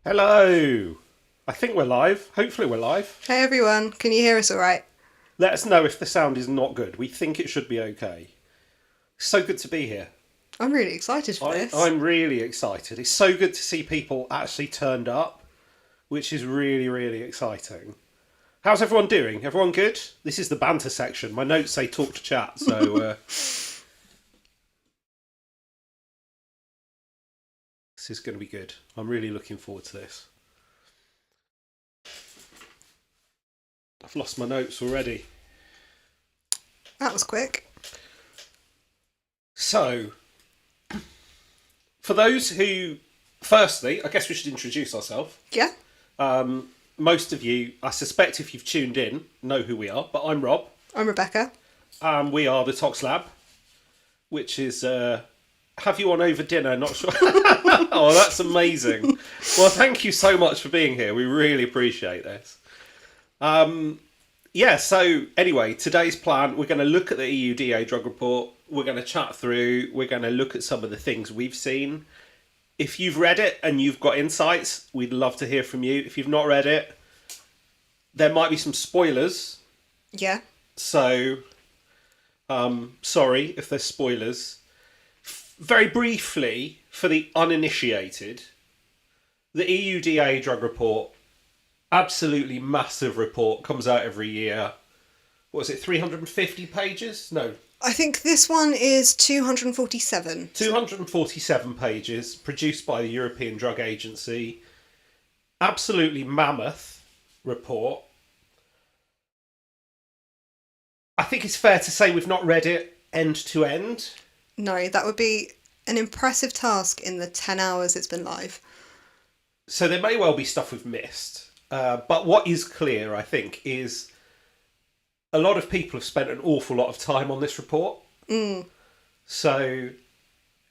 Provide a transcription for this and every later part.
Hello! I think we're live. Hopefully we're live. Hey everyone, can you hear us all right? Let us know if the sound is not good. We think it should be okay. So good to be here. I'm really excited for this. I'm really excited. It's so good to see people actually turned up, which is really, really exciting. How's everyone doing? Everyone good? This is the banter section. My notes say talk to chat, so this is going to be good. I'm really looking forward to this. I've lost my notes already. That was quick. So, for those who, firstly, I guess we should introduce ourselves. Yeah? Most of you, I suspect if you've tuned in, know who we are, but I'm Rob. I'm Rebecca. We are the Tox Lab, which is, have you on over dinner? Not sure. Oh, that's amazing. Well, thank you so much for being here. We really appreciate this. Yeah, so anyway, today's plan, we're going to look at the EUDA drug report. We're going to chat through. We're going to look at some of the things we've seen. If you've read it and you've got insights, we'd love to hear from you. If you've not read it, there might be some spoilers. Yeah. So, sorry if there's spoilers. Very briefly, for the uninitiated, the EUDA drug report, absolutely massive report, comes out every year. What is it, 350 pages? No. I think this one is 247. 247 pages, produced by the European Drug Agency. Absolutely mammoth report. I think it's fair to say we've not read it end to end. No, that would be an impressive task in the 10 hours it's been live. So there may well be stuff we've missed. But what is clear, I think, is a lot of people have spent an awful lot of time on this report. So,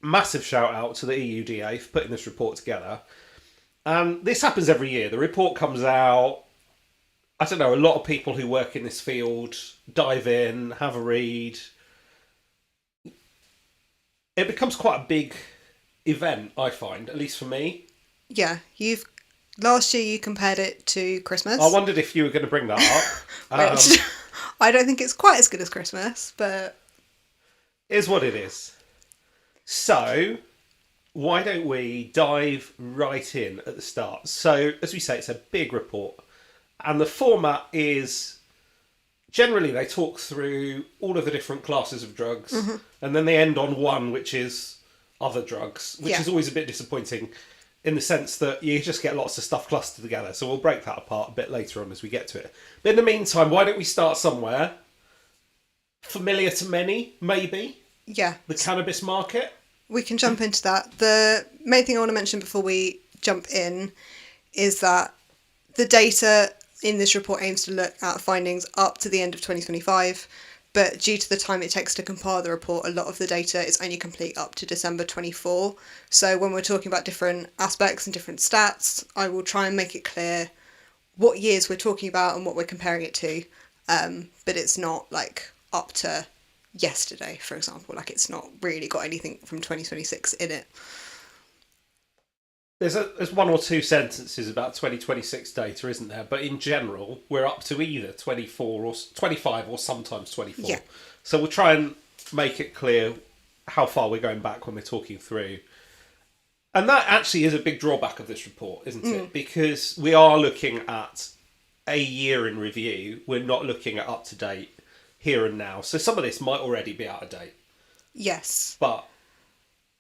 massive shout out to the EUDA for putting this report together. And this happens every year. The report comes out. I don't know, a lot of people who work in this field dive in, have a read. It becomes quite a big event, I find, at least for me. Yeah, last year you compared it to Christmas. I wondered if you were going to bring that up. Which I don't think it's quite as good as Christmas, but Is what it is. So, why don't we dive right in at the start? So, as we say, it's a big report. And the format is, generally they talk through all of the different classes of drugs. And then they end on one, which is other drugs, which is always a bit disappointing in the sense that you just get lots of stuff clustered together. So we'll break that apart a bit later on as we get to it. But in the meantime, why don't we start somewhere familiar to many, maybe? yeah, The cannabis market. we can jump into that. The main thing I want to mention before we jump in is that the data in this report aims to look at findings up to the end of 2025, but due to the time it takes to compile the report, a lot of the data is only complete up to December 24. So when we're talking about different aspects and different stats, I will try and make it clear what years we're talking about and what we're comparing it to, but it's not like up to yesterday, for example. Like, it's not really got anything from 2026 in it. There's one or two sentences about 2026 data, isn't there? But in general, we're up to either 24 or 25 or sometimes 24. Yeah. So we'll try and make it clear how far we're going back when we're talking through. And that actually is a big drawback of this report, isn't it? Because we are looking at a year in review. We're not looking at up to date here and now. So some of this might already be out of date. Yes. But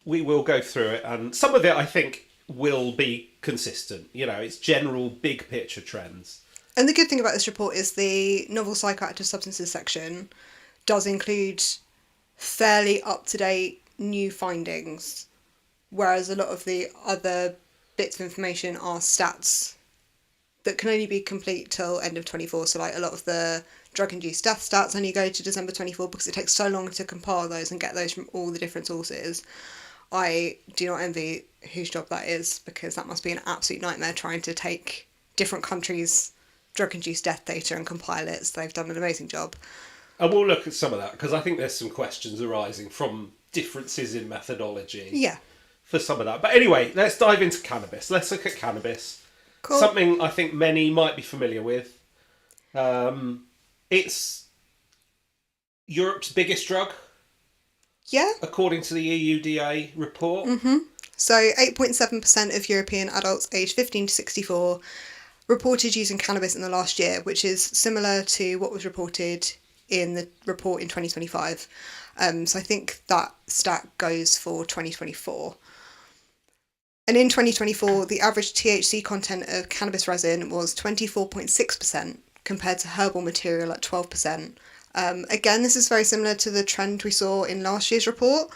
we will go through it. And some of it, I think, will be consistent. You know, it's general big picture trends. And the good thing about this report is the novel psychoactive substances section does include fairly up-to-date new findings, whereas a lot of the other bits of information are stats that can only be complete till end of 24. So like a lot of the drug-induced death stats only go to December 24 because it takes so long to compile those and get those from all the different sources. I do not envy whose job that is, because that must be an absolute nightmare trying to take different countries' drug-induced death data and compile it. So they've done an amazing job. And we'll look at some of that, because I think there's some questions arising from differences in methodology. Yeah. for some of that. But anyway, let's dive into cannabis. Let's look at cannabis. Cool. Something I think many might be familiar with. It's Europe's biggest drug, Yeah. according to the EUDA report. So 8.7% of European adults aged 15 to 64 reported using cannabis in the last year, which is similar to what was reported in the report in 2025. So I think that stat goes for 2024. And in 2024, the average THC content of cannabis resin was 24.6% compared to herbal material at 12%. Again, this is very similar to the trend we saw in last year's report,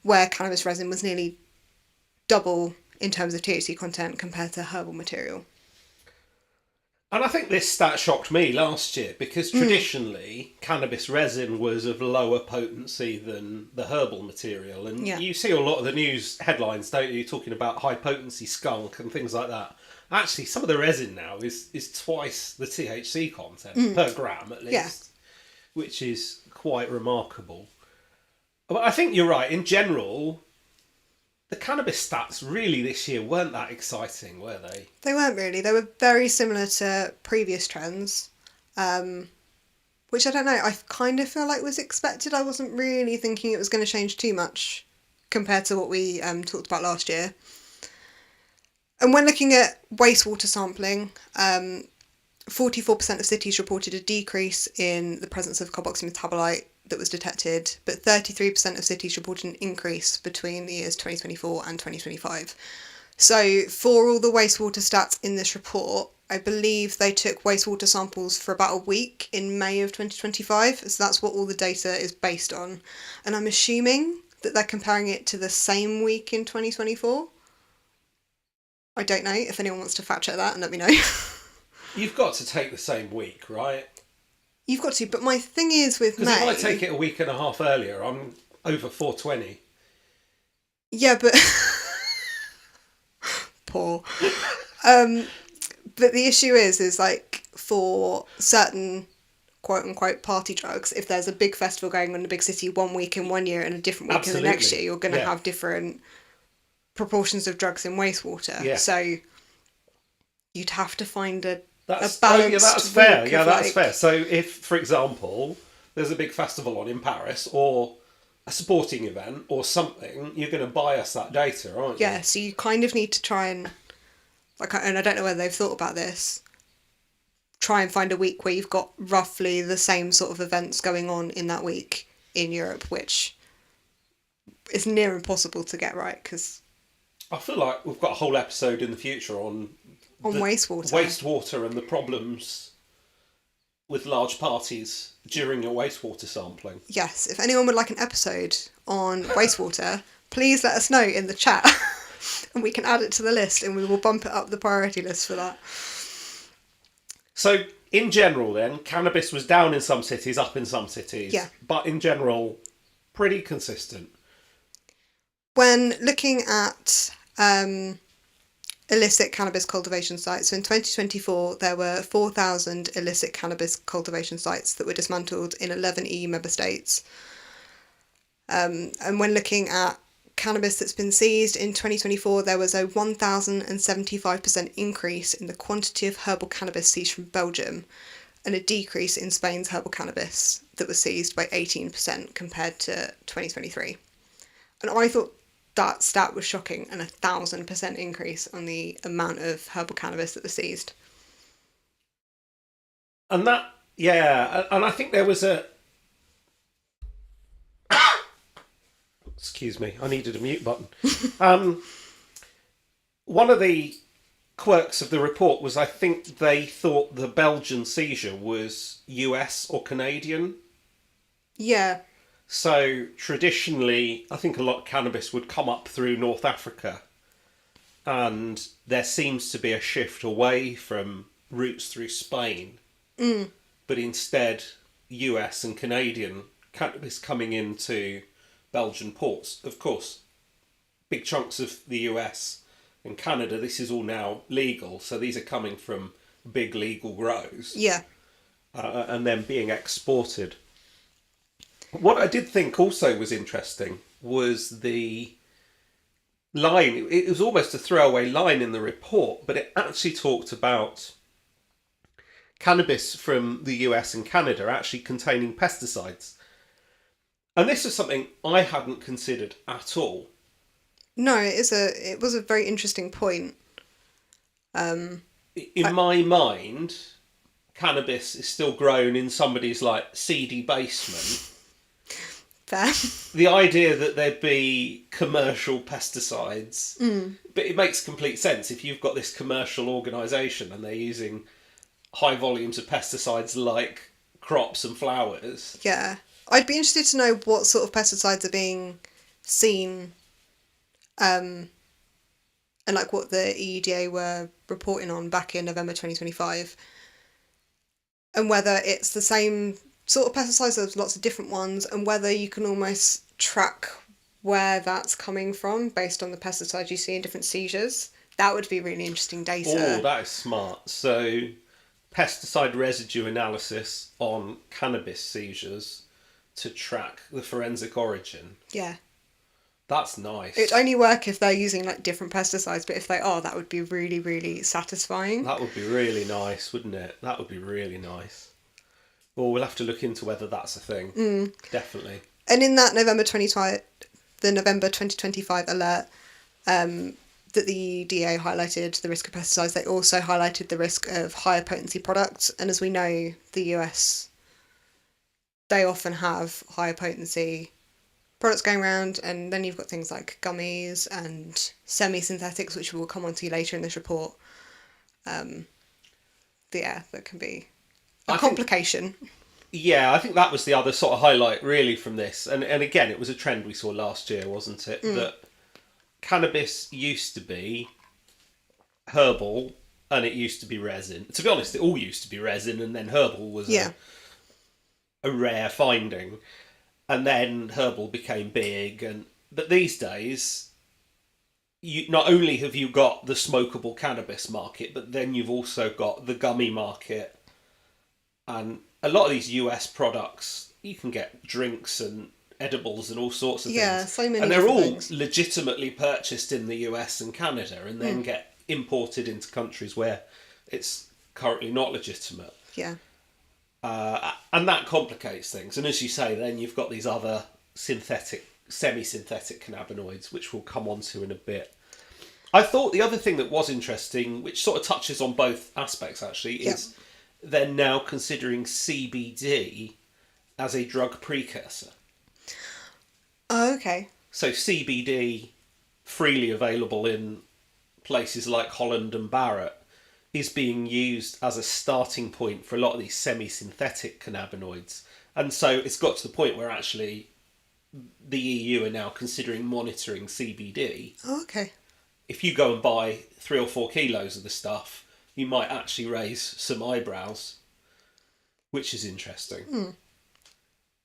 where cannabis resin was nearly double in terms of THC content compared to herbal material. And I think this stat shocked me last year because traditionally cannabis resin was of lower potency than the herbal material. And you see a lot of the news headlines, don't you, talking about high potency skunk and things like that. Actually, some of the resin now is twice the THC content per gram at least, which is quite remarkable. But I think you're right. In general, the cannabis stats really this year weren't that exciting, were they? They weren't really. They were very similar to previous trends, which I don't know, I kind of feel like was expected. I wasn't really thinking it was going to change too much compared to what we talked about last year. And when looking at wastewater sampling, 44% of cities reported a decrease in the presence of carboxy metabolite that was detected, but 33% of cities reported an increase between the years 2024 and 2025. So for all the wastewater stats in this report, I believe they took wastewater samples for about a week in May of 2025, so that's what all the data is based on. And I'm assuming that they're comparing it to the same week in 2024. I don't know if anyone wants to fact check that and let me know. You've got to take the same week, right? You've got to, but my thing is with May... Because if I take it a week and a half earlier, I'm over 420. Yeah, but... Poor. But the issue is like, for certain quote-unquote party drugs, if there's a big festival going on in a big city one week in one year and a different week in the next year, you're going to have different proportions of drugs in wastewater. Yeah. So you'd have to find a balanced that's fair. week Yeah, of, that's fair. So if, for example, there's a big festival on in Paris or a sporting event or something, you're going to bias that data, aren't you? Yeah, so you kind of need to try and, and I don't know whether they've thought about this, try and find a week where you've got roughly the same sort of events going on in that week in Europe, which is near impossible to get right, because... I feel like we've got a whole episode in the future on wastewater and the problems with large parties during your wastewater sampling. Yes, if anyone would like an episode on wastewater, please let us know in the chat and we can add it to the list and we will bump it up the priority list for that. So in general then, cannabis was down in some cities, up in some cities, but in general pretty consistent. When looking at illicit cannabis cultivation sites. So in 2024, there were 4,000 illicit cannabis cultivation sites that were dismantled in 11 EU member states. And when looking at cannabis that's been seized in 2024, there was a 1,075% increase in the quantity of herbal cannabis seized from Belgium and a decrease in Spain's herbal cannabis that was seized by 18% compared to 2023. And I thought that stat was shocking, and 1,000% increase on the amount of herbal cannabis that was seized. And that, and I think there was a... Excuse me, I needed a mute button. One of the quirks of the report was I think they thought the Belgian seizure was US or Canadian. Yeah. So traditionally, I think a lot of cannabis would come up through North Africa, and there seems to be a shift away from routes through Spain, but instead US and Canadian cannabis coming into Belgian ports. Of course, big chunks of the US and Canada, this is all now legal, so these are coming from big legal grows. Yeah. And then being exported. What I did think also was interesting was the line. It was almost a throwaway line in the report, but it actually talked about cannabis from the US and Canada actually containing pesticides. And this is something I hadn't considered at all. No, it was a very interesting point. In my mind, cannabis is still grown in somebody's like seedy basement. Fair. The idea that there'd be commercial pesticides, but it makes complete sense if you've got this commercial organisation and they're using high volumes of pesticides like crops and flowers. Yeah. I'd be interested to know what sort of pesticides are being seen, and like what the EUDA were reporting on back in November 2025, and whether it's the same sort of pesticides, there's lots of different ones, and whether you can almost track where that's coming from based on the pesticides you see in different seizures. That would be really interesting data. Oh, that is smart. So, pesticide residue analysis on cannabis seizures to track the forensic origin. Yeah. That's nice. It'd only work if they're using like different pesticides, but if they are, that would be really, really satisfying. That would be really nice, wouldn't it? That would be really nice. Well, we'll have to look into whether that's a thing. Definitely. And in that November 2025 alert, that the DA highlighted the risk of pesticides, they also highlighted the risk of higher potency products. And as we know, the US, they often have higher potency products going around, and then you've got things like gummies and semi-synthetics, which we'll come on to later in this report. Yeah, that can be a complication. I think that was the other sort of highlight really from this. And again, it was a trend we saw last year, wasn't it? That cannabis used to be herbal and it used to be resin. To be honest, it all used to be resin, and then herbal was a rare finding. And then herbal became big, but these days, not only have you got the smokable cannabis market, but then you've also got the gummy market, and a lot of these US products, you can get drinks and edibles and all sorts of things. So many. And they're all things. legitimately purchased in the US and Canada, and then get imported into countries where it's currently not legitimate. Yeah. And that complicates things. And as you say, then you've got these other semi-synthetic cannabinoids, which we'll come on to in a bit. I thought the other thing that was interesting, which sort of touches on both aspects actually, is they're now considering CBD as a drug precursor. Oh, okay. So CBD, freely available in places like Holland and Barrett, is being used as a starting point for a lot of these semi-synthetic cannabinoids. And so it's got to the point where actually the EU are now considering monitoring CBD. Oh, okay. If you go and buy 3 or 4 kilos of the stuff, you might actually raise some eyebrows, which is interesting.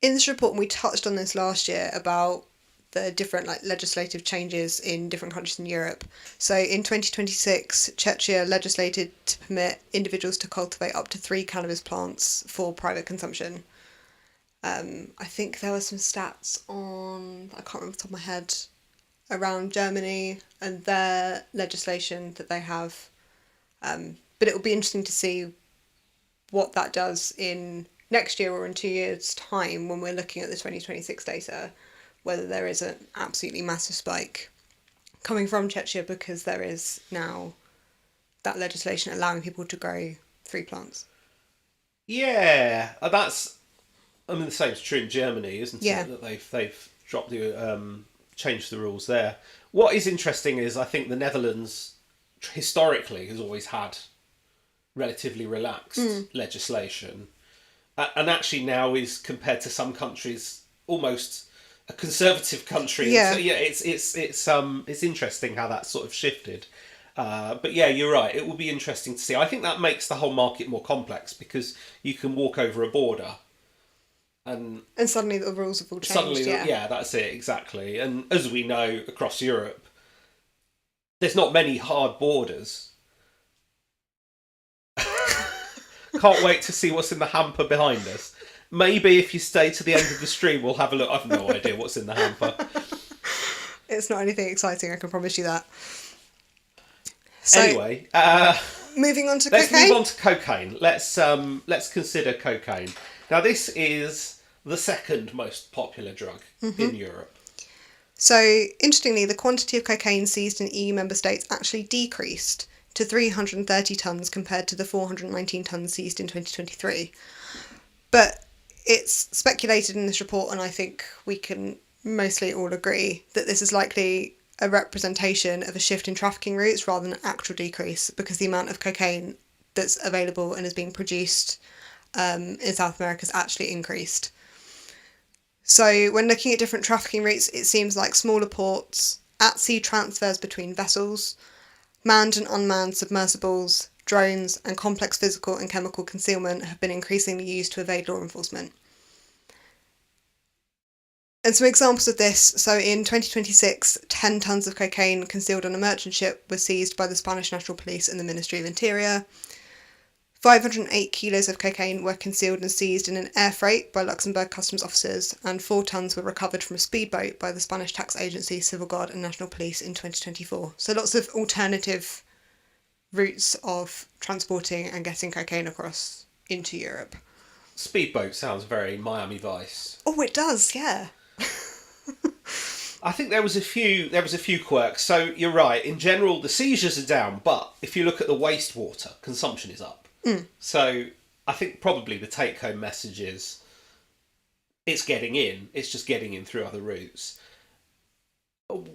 In this report, and we touched on this last year about the different legislative changes in different countries in Europe. So in 2026, Czechia legislated to permit individuals to cultivate up to 3 cannabis plants for private consumption. I think there were some stats on, I can't remember off the top of my head, around Germany and their legislation that they have. But it will be interesting to see what that does in next year or in 2 years' time when we're looking at the 2026 data, whether there is an absolutely massive spike coming from Czechia because there is now that legislation allowing people to grow 3 plants. Yeah, the same is true in Germany, isn't Yeah. it? That they've dropped the changed the rules there. What is interesting is I think the Netherlands historically has always had relatively relaxed legislation, and actually now is, compared to some countries, almost a conservative country. Yeah. So, it's interesting how that sort of shifted. But yeah, you're right. It will be interesting to see. I think that makes the whole market more complex because you can walk over a border and suddenly the rules have all changed. suddenly, yeah, that's it, exactly. And as we know, across Europe, there's not many hard borders. Can't wait to see what's in the hamper behind us. Maybe if you stay to the end of the stream, we'll have a look. I've no idea what's in the hamper. It's not anything exciting, I can promise you that. So, Anyway, moving on to let's cocaine. move on to cocaine. Let's consider cocaine. Now, this is the second most popular drug in Europe. So, interestingly, the quantity of cocaine seized in EU member states actually decreased to 330 tonnes compared to the 419 tonnes seized in 2023. But it's speculated in this report, and I think we can mostly all agree that this is likely a representation of a shift in trafficking routes rather than an actual decrease, because the amount of cocaine that's available and is being produced in South America has actually increased. So when looking at different trafficking routes, it seems like smaller ports, at-sea transfers between vessels, manned and unmanned submersibles, drones, and complex physical and chemical concealment have been increasingly used to evade law enforcement. And some examples of this, so in 2026, 10 tonnes of cocaine concealed on a merchant ship were seized by the Spanish National Police and the Ministry of Interior. 508 kilos of cocaine were concealed and seized in an air freight by Luxembourg customs officers, and 4 tonnes were recovered from a speedboat by the Spanish tax agency, Civil Guard and National Police in 2024. So lots of alternative routes of transporting and getting cocaine across into Europe. Speedboat sounds very Miami Vice. Oh, it does, yeah. I think there was a few quirks. So you're right. In general, the seizures are down, but if you look at the wastewater, consumption is up. So I think probably the take-home message is it's getting in. It's just getting in through other routes.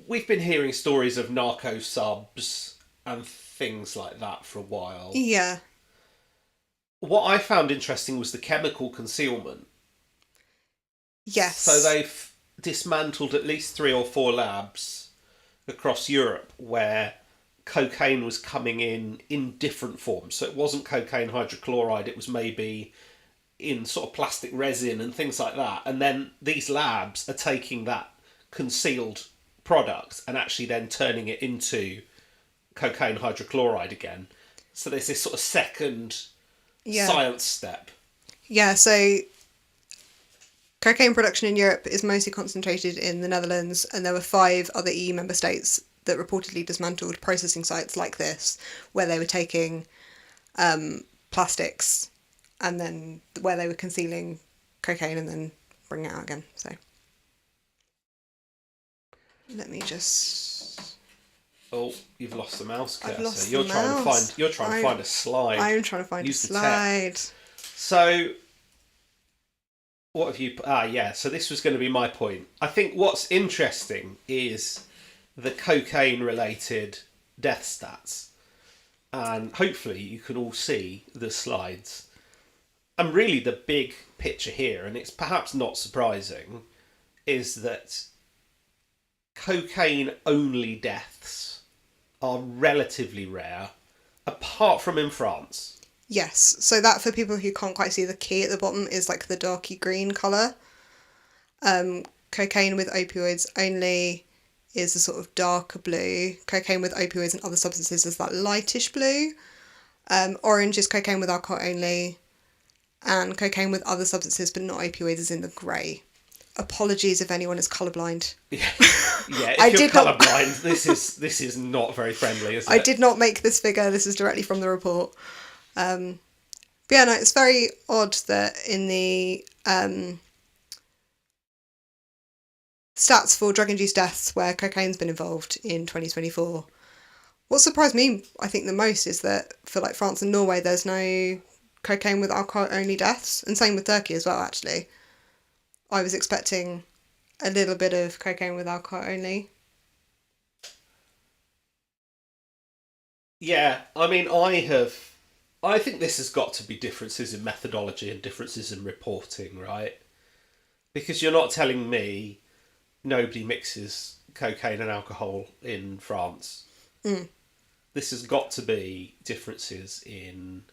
We've been hearing stories of narco subs and things like that for a while. Yeah. What I found interesting was the chemical concealment. Yes. So they've dismantled at least 3 or 4 labs across Europe where cocaine was coming in different forms. So it wasn't cocaine hydrochloride, it was maybe in sort of plastic resin and things like that. And then these labs are taking that concealed product and actually then turning it into cocaine hydrochloride again. So there's this sort of second science step. Yeah, so cocaine production in Europe is mostly concentrated in the Netherlands, and there were 5 other EU member states that reportedly dismantled processing sites like this, where they were taking plastics and then where they were concealing cocaine and then bringing it out again. So let me just... Oh, you've lost the mouse cursor. I've lost You're the trying mouse. to find a slide. I'm trying to find Use a the tech. slide. So what have you... so this was going to be my point. I think what's interesting is the cocaine-related death stats. And hopefully you can all see the slides. And really the big picture here, and it's perhaps not surprising, is that cocaine-only deaths are relatively rare, apart from in France. Yes, so that, for people who can't quite see the key at the bottom, is like the darky green colour. Cocaine with opioids only is a sort of darker blue. Cocaine with opioids and other substances is that lightish blue. Orange is cocaine with alcohol only. And cocaine with other substances but not opioids is in the grey. Apologies if anyone is colourblind. Yeah, if you're colourblind, this is not very friendly, is it? I did not make this figure. This is directly from the report. But yeah, no, it's very odd that in the stats for drug-induced deaths where cocaine's been involved in 2024, what surprised me, I think, the most is that for like France and Norway, there's no cocaine with alcohol-only deaths, and same with Turkey as well, actually. I was expecting a little bit of cocaine with alcohol only. Yeah, I mean, I think this has got to be differences in methodology and differences in reporting, right? Because you're not telling me nobody mixes cocaine and alcohol in France. This has got to be differences in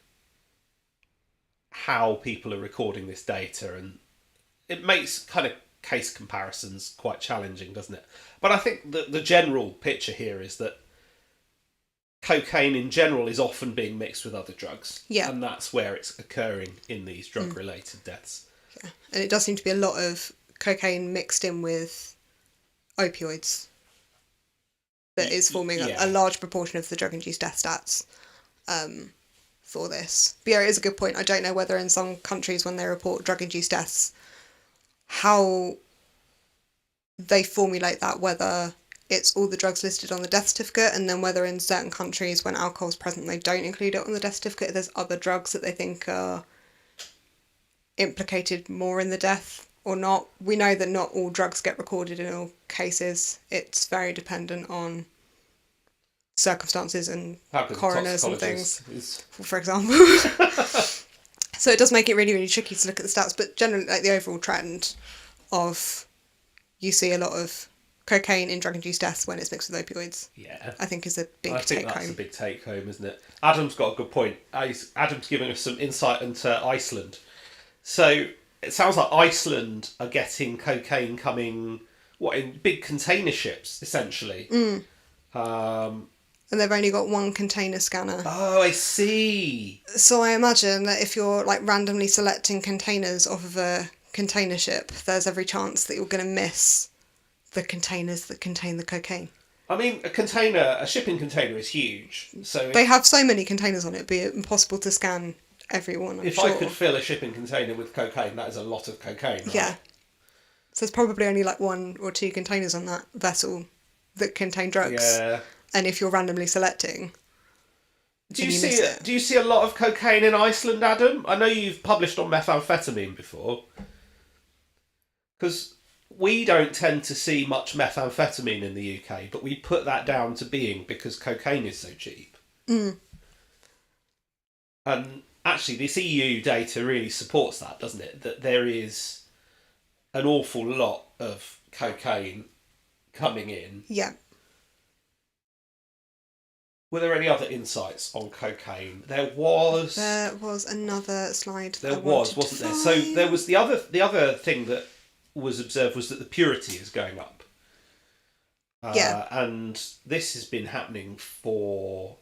how people are recording this data, and it makes kind of case comparisons quite challenging, doesn't it? But I think the general picture here is that cocaine in general is often being mixed with other drugs. Yeah. And that's where it's occurring in these drug-related deaths. Yeah. And it does seem to be a lot of cocaine mixed in with opioids. that is forming a large proportion of the drug-induced death stats for this. But yeah, it is a good point. I don't know whether in some countries when they report drug-induced deaths, how they formulate that, whether it's all the drugs listed on the death certificate, and then whether in certain countries when alcohol is present they don't include it on the death certificate, there's other drugs that they think are implicated more in the death or not. We know that not all drugs get recorded in all cases. It's very dependent on circumstances and coroners and things, for example. So it does make it really, really tricky to look at the stats, but generally, like, the overall trend of you see a lot of cocaine in drug-induced deaths when it's mixed with opioids. Yeah, I think is a big take-home. I think that's a big take-home, isn't it? Adam's got a good point. Adam's giving us some insight into Iceland. So it sounds like Iceland are getting cocaine coming, in big container ships, essentially. And they've only got one container scanner. Oh, I see. So I imagine that if you're like randomly selecting containers off of a container ship, there's every chance that you're going to miss the containers that contain the cocaine. I mean, a shipping container is huge. So they have so many containers on it, it'd be impossible to scan everyone, I'm sure. If I could fill a shipping container with cocaine, that is a lot of cocaine, right? Yeah. So there's probably only like 1 or 2 containers on that vessel that contain drugs. Yeah. And if you're randomly selecting, do you see a lot of cocaine in Iceland, Adam? I know you've published on methamphetamine before. Because we don't tend to see much methamphetamine in the UK, but we put that down to being because cocaine is so cheap. And actually, this EU data really supports that, doesn't it? That there is an awful lot of cocaine coming in. Yeah. Were there any other insights on cocaine? There was another slide. There wasn't there? So there was the other thing that was observed was that the purity is going up. And this has been happening for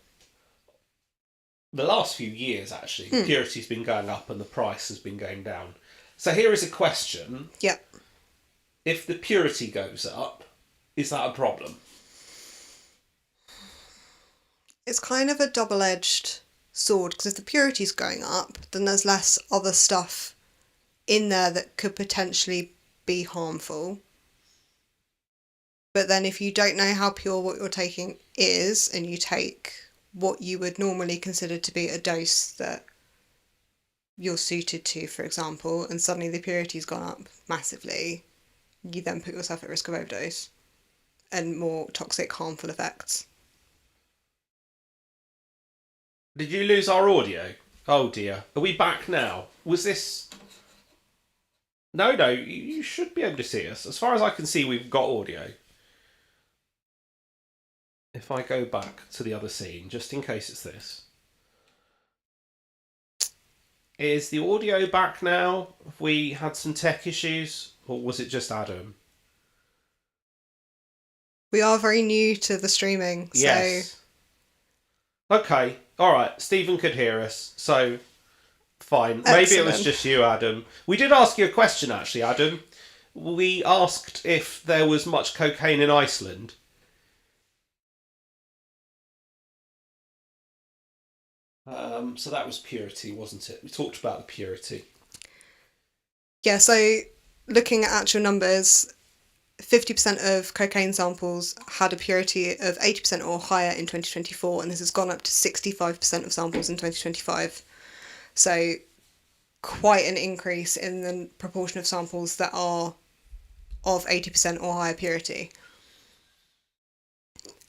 the last few years, actually. The purity's been going up and the price has been going down. So here is a question. Yeah. If the purity goes up, is that a problem? It's kind of a double-edged sword, because if the purity's going up, then there's less other stuff in there that could potentially be harmful. But then if you don't know how pure what you're taking is, and you take what you would normally consider to be a dose that you're suited to, for example, and suddenly the purity's gone up massively, you then put yourself at risk of overdose and more toxic, harmful effects. Did you lose our audio? Oh dear. Are we back now? Was this... No, you should be able to see us. As far as I can see, we've got audio. If I go back to the other scene, just in case it's this. Is the audio back now? Have we had some tech issues? Or was it just Adam? We are very new to the streaming, so... Yes. Okay, alright. Stephen could hear us, so... Fine. Excellent. Maybe it was just you, Adam. We did ask you a question, actually, Adam. We asked if there was much cocaine in Iceland. So that was purity, wasn't it? We talked about the purity. Yeah, so looking at actual numbers, 50% of cocaine samples had a purity of 80% or higher in 2024, and this has gone up to 65% of samples in 2025. So quite an increase in the proportion of samples that are of 80% or higher purity.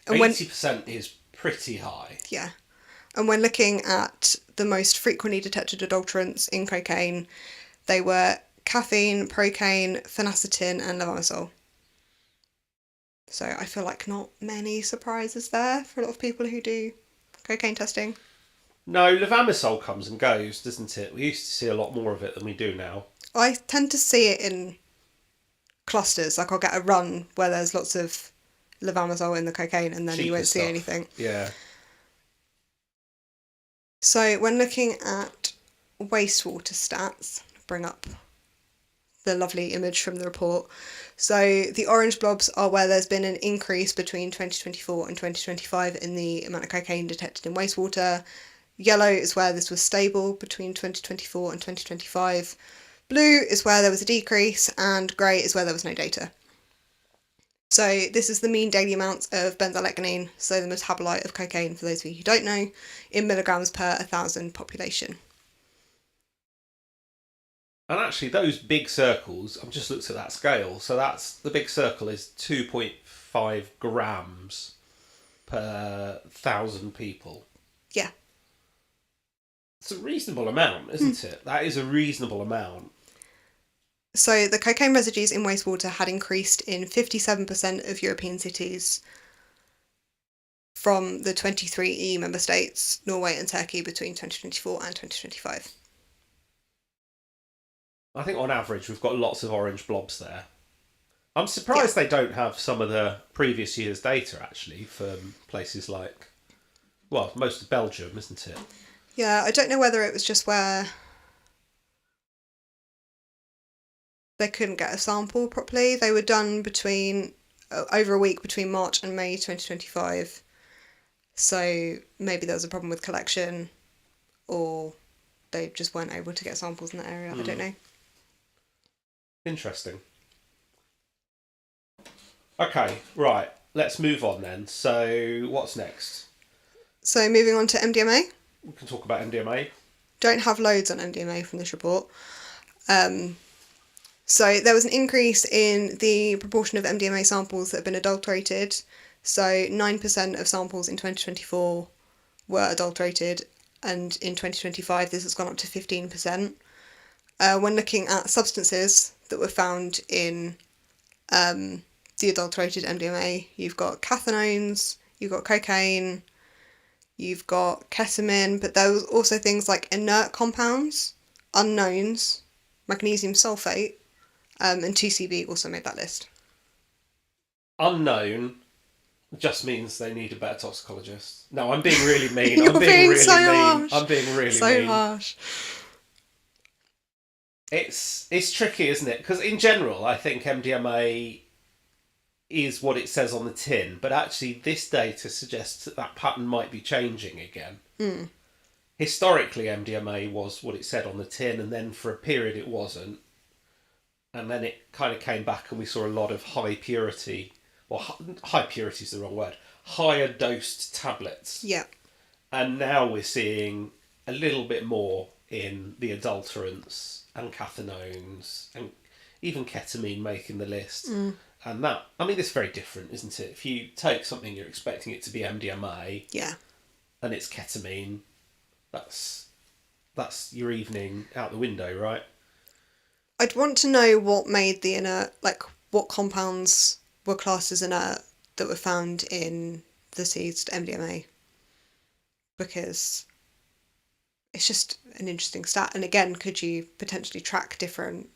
And 80% is pretty high. Yeah. And when looking at the most frequently detected adulterants in cocaine, they were caffeine, procaine, phenacetin, and levamisole. So I feel like not many surprises there for a lot of people who do cocaine testing. No, levamisole comes and goes, doesn't it? We used to see a lot more of it than we do now. I tend to see it in clusters. Like I'll get a run where there's lots of levamisole in the cocaine and then you won't see anything. Yeah. So when looking at wastewater stats, bring up the lovely image from the report. So the orange blobs are where there's been an increase between 2024 and 2025 in the amount of cocaine detected in wastewater. Yellow is where this was stable between 2024 and 2025. Blue is where there was a decrease, and grey is where there was no data. So this is the mean daily amounts of benzylecgonine, so the metabolite of cocaine, for those of you who don't know, in milligrams per 1,000 population. And actually, those big circles, I've just looked at that scale. So that's the big circle is 2.5 grams per 1,000 people. Yeah. It's a reasonable amount, isn't it? That is a reasonable amount. So the cocaine residues in wastewater had increased in 57% of European cities from the 23 EU member states, Norway and Turkey, between 2024 and 2025. I think on average we've got lots of orange blobs there. I'm surprised they don't have some of the previous year's data, actually, from places like, well, most of Belgium, isn't it? Yeah, I don't know whether it was just where they couldn't get a sample properly. They were done between over a week between March and May 2025. So maybe there was a problem with collection, or they just weren't able to get samples in that area. I don't know. Interesting. Okay, right. Let's move on then. So what's next? So moving on to MDMA. We can talk about MDMA. Don't have loads on MDMA from this report. So there was an increase in the proportion of MDMA samples that have been adulterated. So 9% of samples in 2024 were adulterated, and in 2025 this has gone up to 15%. When looking at substances that were found in the adulterated MDMA, you've got cathinones, you've got cocaine, you've got ketamine, but there was also things like inert compounds, unknowns, magnesium sulfate, and 2CB also made that list. Unknown just means they need a better toxicologist. No, I'm being really mean. You're I'm being really so mean. harsh. I'm being really so mean. harsh. It's tricky, isn't it? Because in general, I think MDMA is what it says on the tin, but actually this data suggests that that pattern might be changing again. Historically, MDMA was what it said on the tin, and then for a period it wasn't. And then it kind of came back and we saw a lot of high purity, well, high purity is the wrong word, higher dosed tablets. Yeah. And now we're seeing a little bit more in the adulterants and cathinones and even ketamine making the list. And that, I mean, it's very different, isn't it? If you take something you're expecting it to be MDMA, Yeah. and it's ketamine, that's your evening out the window, right? I'd want to know what made the inert, like what compounds were classed as inert that were found in the seized MDMA, because it's just an interesting stat. And again, could you potentially track different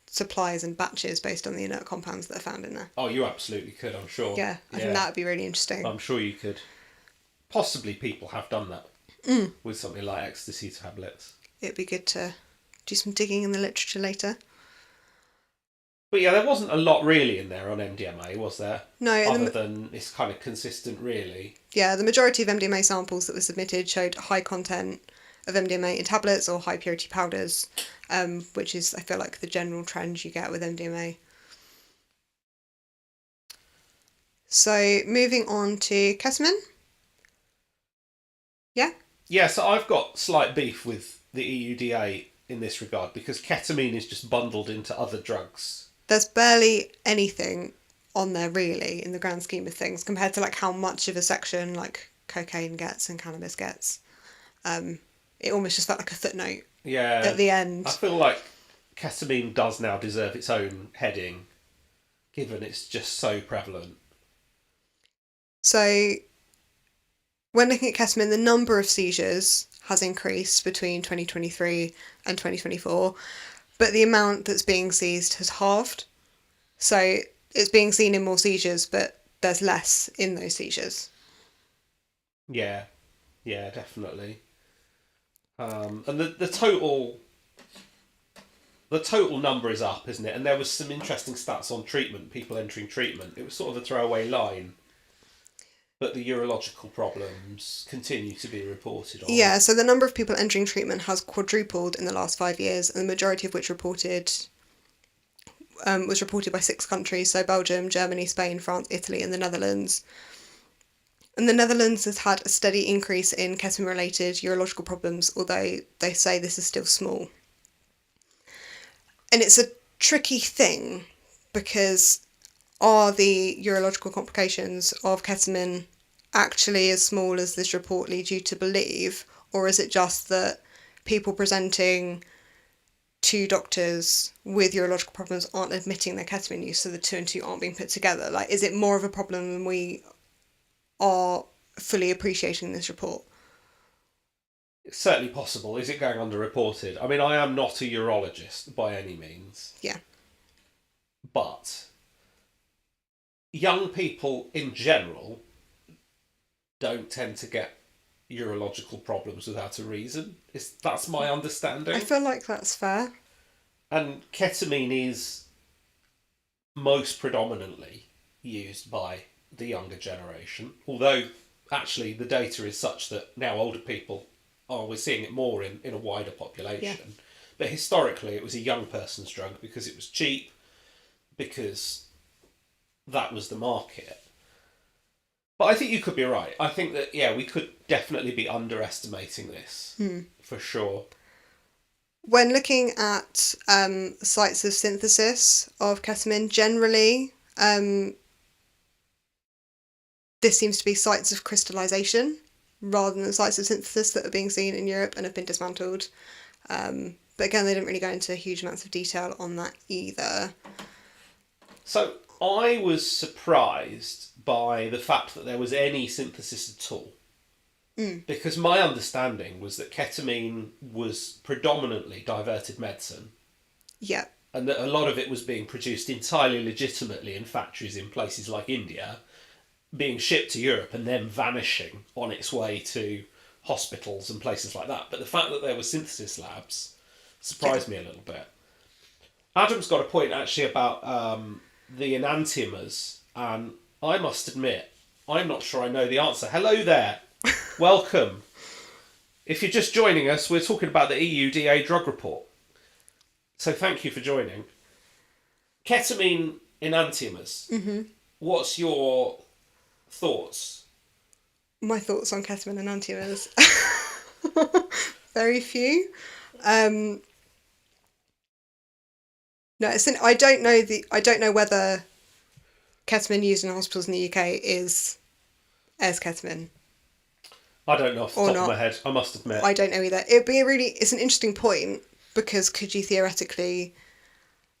supplies and batches based on the inert compounds that are found in there? Oh, you absolutely could, I'm sure. Yeah, I think that would be really interesting. I'm sure you could. Possibly people have done that with something like ecstasy tablets. It'd be good to do some digging in the literature later. But yeah, there wasn't a lot really in there on MDMA, was there? No. Other than it's kind of consistent, really. Yeah, the majority of MDMA samples that were submitted showed high content of MDMA in tablets or high purity powders, which is, I feel like, the general trend you get with MDMA. So moving on to ketamine. Yeah? Yeah, so I've got slight beef with the EUDA in this regard because ketamine is just bundled into other drugs. There's barely anything on there really in the grand scheme of things compared to like how much of a section like cocaine gets and cannabis gets. It almost just felt like a footnote at the end. I feel like ketamine does now deserve its own heading given it's just so prevalent. So when looking at ketamine, the number of seizures has increased between 2023 and 2024, but the amount that's being seized has halved. So it's being seen in more seizures, but there's less in those seizures. Yeah, definitely. And the total the total number is up, isn't it? And there was some interesting stats on treatment, people entering treatment. It was sort of a throwaway line. But the urological problems continue to be reported on. Yeah, so the number of people entering treatment has quadrupled in the last 5 years, and the majority of which was reported by 6 countries, so Belgium, Germany, Spain, France, Italy, and the Netherlands. And the Netherlands has had a steady increase in ketamine-related urological problems, although they say this is still small. And it's a tricky thing, because are the urological complications of ketamine actually as small as this report leads you to believe, or is it just that people presenting to doctors with urological problems aren't admitting their ketamine use, so the 2 and 2 aren't being put together? Like, is it more of a problem than we are fully appreciating in this report? It's certainly possible. Is it going underreported? I mean, I am not a urologist by any means. Yeah. But young people in general don't tend to get urological problems without a reason. That's my understanding. I feel like that's fair. And ketamine is most predominantly used by the younger generation, although actually the data is such that now older people we're seeing it more in a wider population. Yeah. But historically it was a young person's drug because it was cheap, because that was the market. But I think you could be right. I think that, yeah, we could definitely be underestimating this, for sure. When looking at sites of synthesis of ketamine, generally, this seems to be sites of crystallization rather than sites of synthesis that are being seen in Europe and have been dismantled. But again, they didn't really go into huge amounts of detail on that either. So I was surprised by the fact that there was any synthesis at all. Because my understanding was that ketamine was predominantly diverted medicine. Yeah. And that a lot of it was being produced entirely legitimately in factories in places like India, being shipped to Europe and then vanishing on its way to hospitals and places like that. But the fact that there were synthesis labs surprised me a little bit. Adam's got a point actually about the enantiomers, and I must admit, I'm not sure I know the answer. Hello there. Welcome. If you're just joining us, we're talking about the EUDA Drug Report. So thank you for joining. Ketamine enantiomers. Mm-hmm. What's your thoughts? My thoughts on ketamine enantiomers. Very few. No, I don't know whether ketamine used in hospitals in the UK is as ketamine. I don't know off the top of my head, I must admit. I don't know either. It's an interesting point, because could you theoretically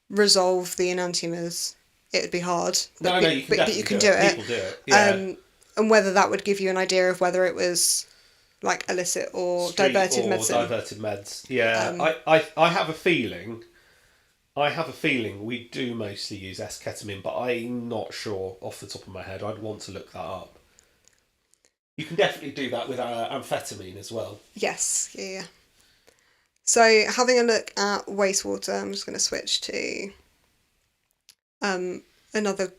resolve the enantiomers? It would be hard. You can do it. People do it. Yeah. And whether that would give you an idea of whether it was like illicit or diverted medicine. Diverted meds. Yeah. I have a feeling we do mostly use S-ketamine, but I'm not sure off the top of my head. I'd want to look that up. You can definitely do that with amphetamine as well. Yes, yeah. So having a look at wastewater, I'm just going to switch to another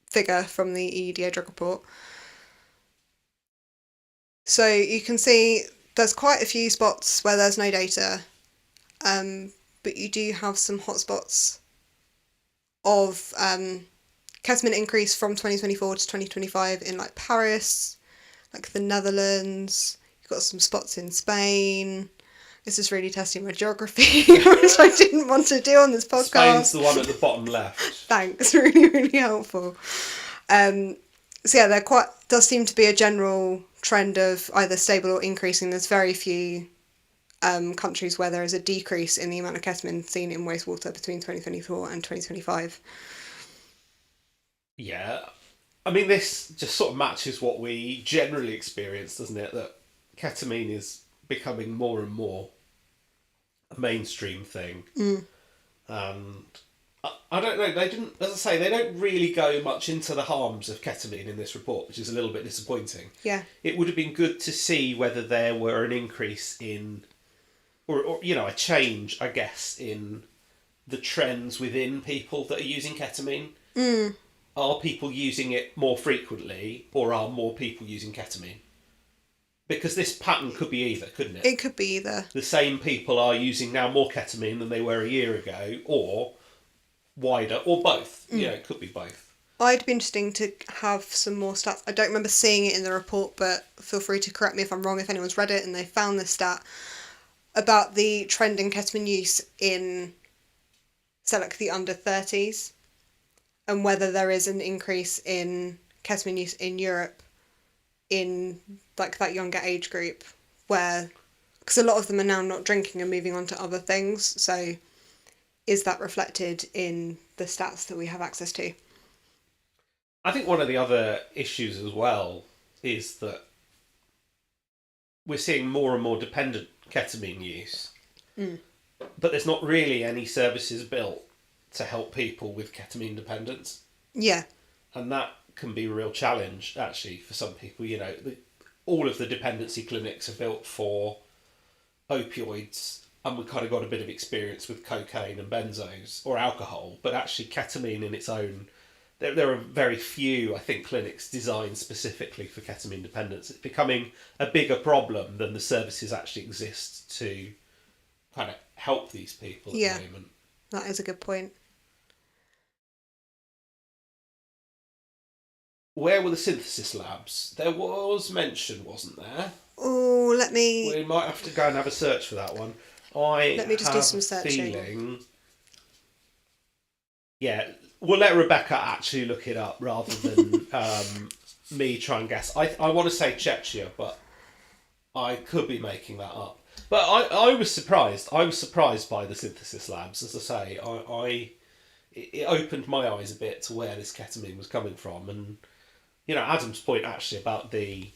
figure from the EUDA Drug Report. So you can see there's quite a few spots where there's no data, but you do have some hotspots of ketamine increase from 2024 to 2025 in like Paris, like the Netherlands. You've got some spots in Spain. This is really testing my geography, which I didn't want to do on this podcast. Spain's the one at the bottom left. Thanks, really, really helpful. So yeah, there does seem to be a general trend of either stable or increasing. There's very few countries where there is a decrease in the amount of ketamine seen in wastewater between 2024 and 2025. Yeah. I mean, this just sort of matches what we generally experience, doesn't it? That ketamine is becoming more and more a mainstream thing. And I don't know, they didn't, as I say, they don't really go much into the harms of ketamine in this report, which is a little bit disappointing. Yeah. It would have been good to see whether there were an increase in or a change, I guess, in the trends within people that are using ketamine. Are people using it more frequently, or are more people using ketamine? Because this pattern could be either, couldn't it? It could be either. The same people are using now more ketamine than they were a year ago, or wider, or both. It could be both. I'd be interesting to have some more stats. I don't remember seeing it in the report, but feel free to correct me if I'm wrong if anyone's read it and they found this stat about the trend in ketamine use in, say, like the under 30s, and whether there is an increase in ketamine use in Europe in like that younger age group, where, because a lot of them are now not drinking and moving on to other things, so is that reflected in the stats that we have access to? I think one of the other issues as well is that we're seeing more and more dependent ketamine use, but there's not really any services built to help people with ketamine dependence. Yeah. And that can be a real challenge, actually, for some people. All of the dependency clinics are built for opioids, and we've kind of got a bit of experience with cocaine and benzos or alcohol, but actually ketamine in its own, there are very few, I think, clinics designed specifically for ketamine dependence. It's becoming a bigger problem than the services actually exist to kind of help these people at the moment. That is a good point. Where were the synthesis labs? There was mention, wasn't there? Oh, we might have to go and have a search for that one. Let me just do some searching. Yeah, we'll let Rebecca actually look it up rather than me try and guess. I want to say Czechia, but I could be making that up. But I was surprised. I was surprised by the synthesis labs. As I say, it opened my eyes a bit to where this ketamine was coming from. And, Adam's point actually about the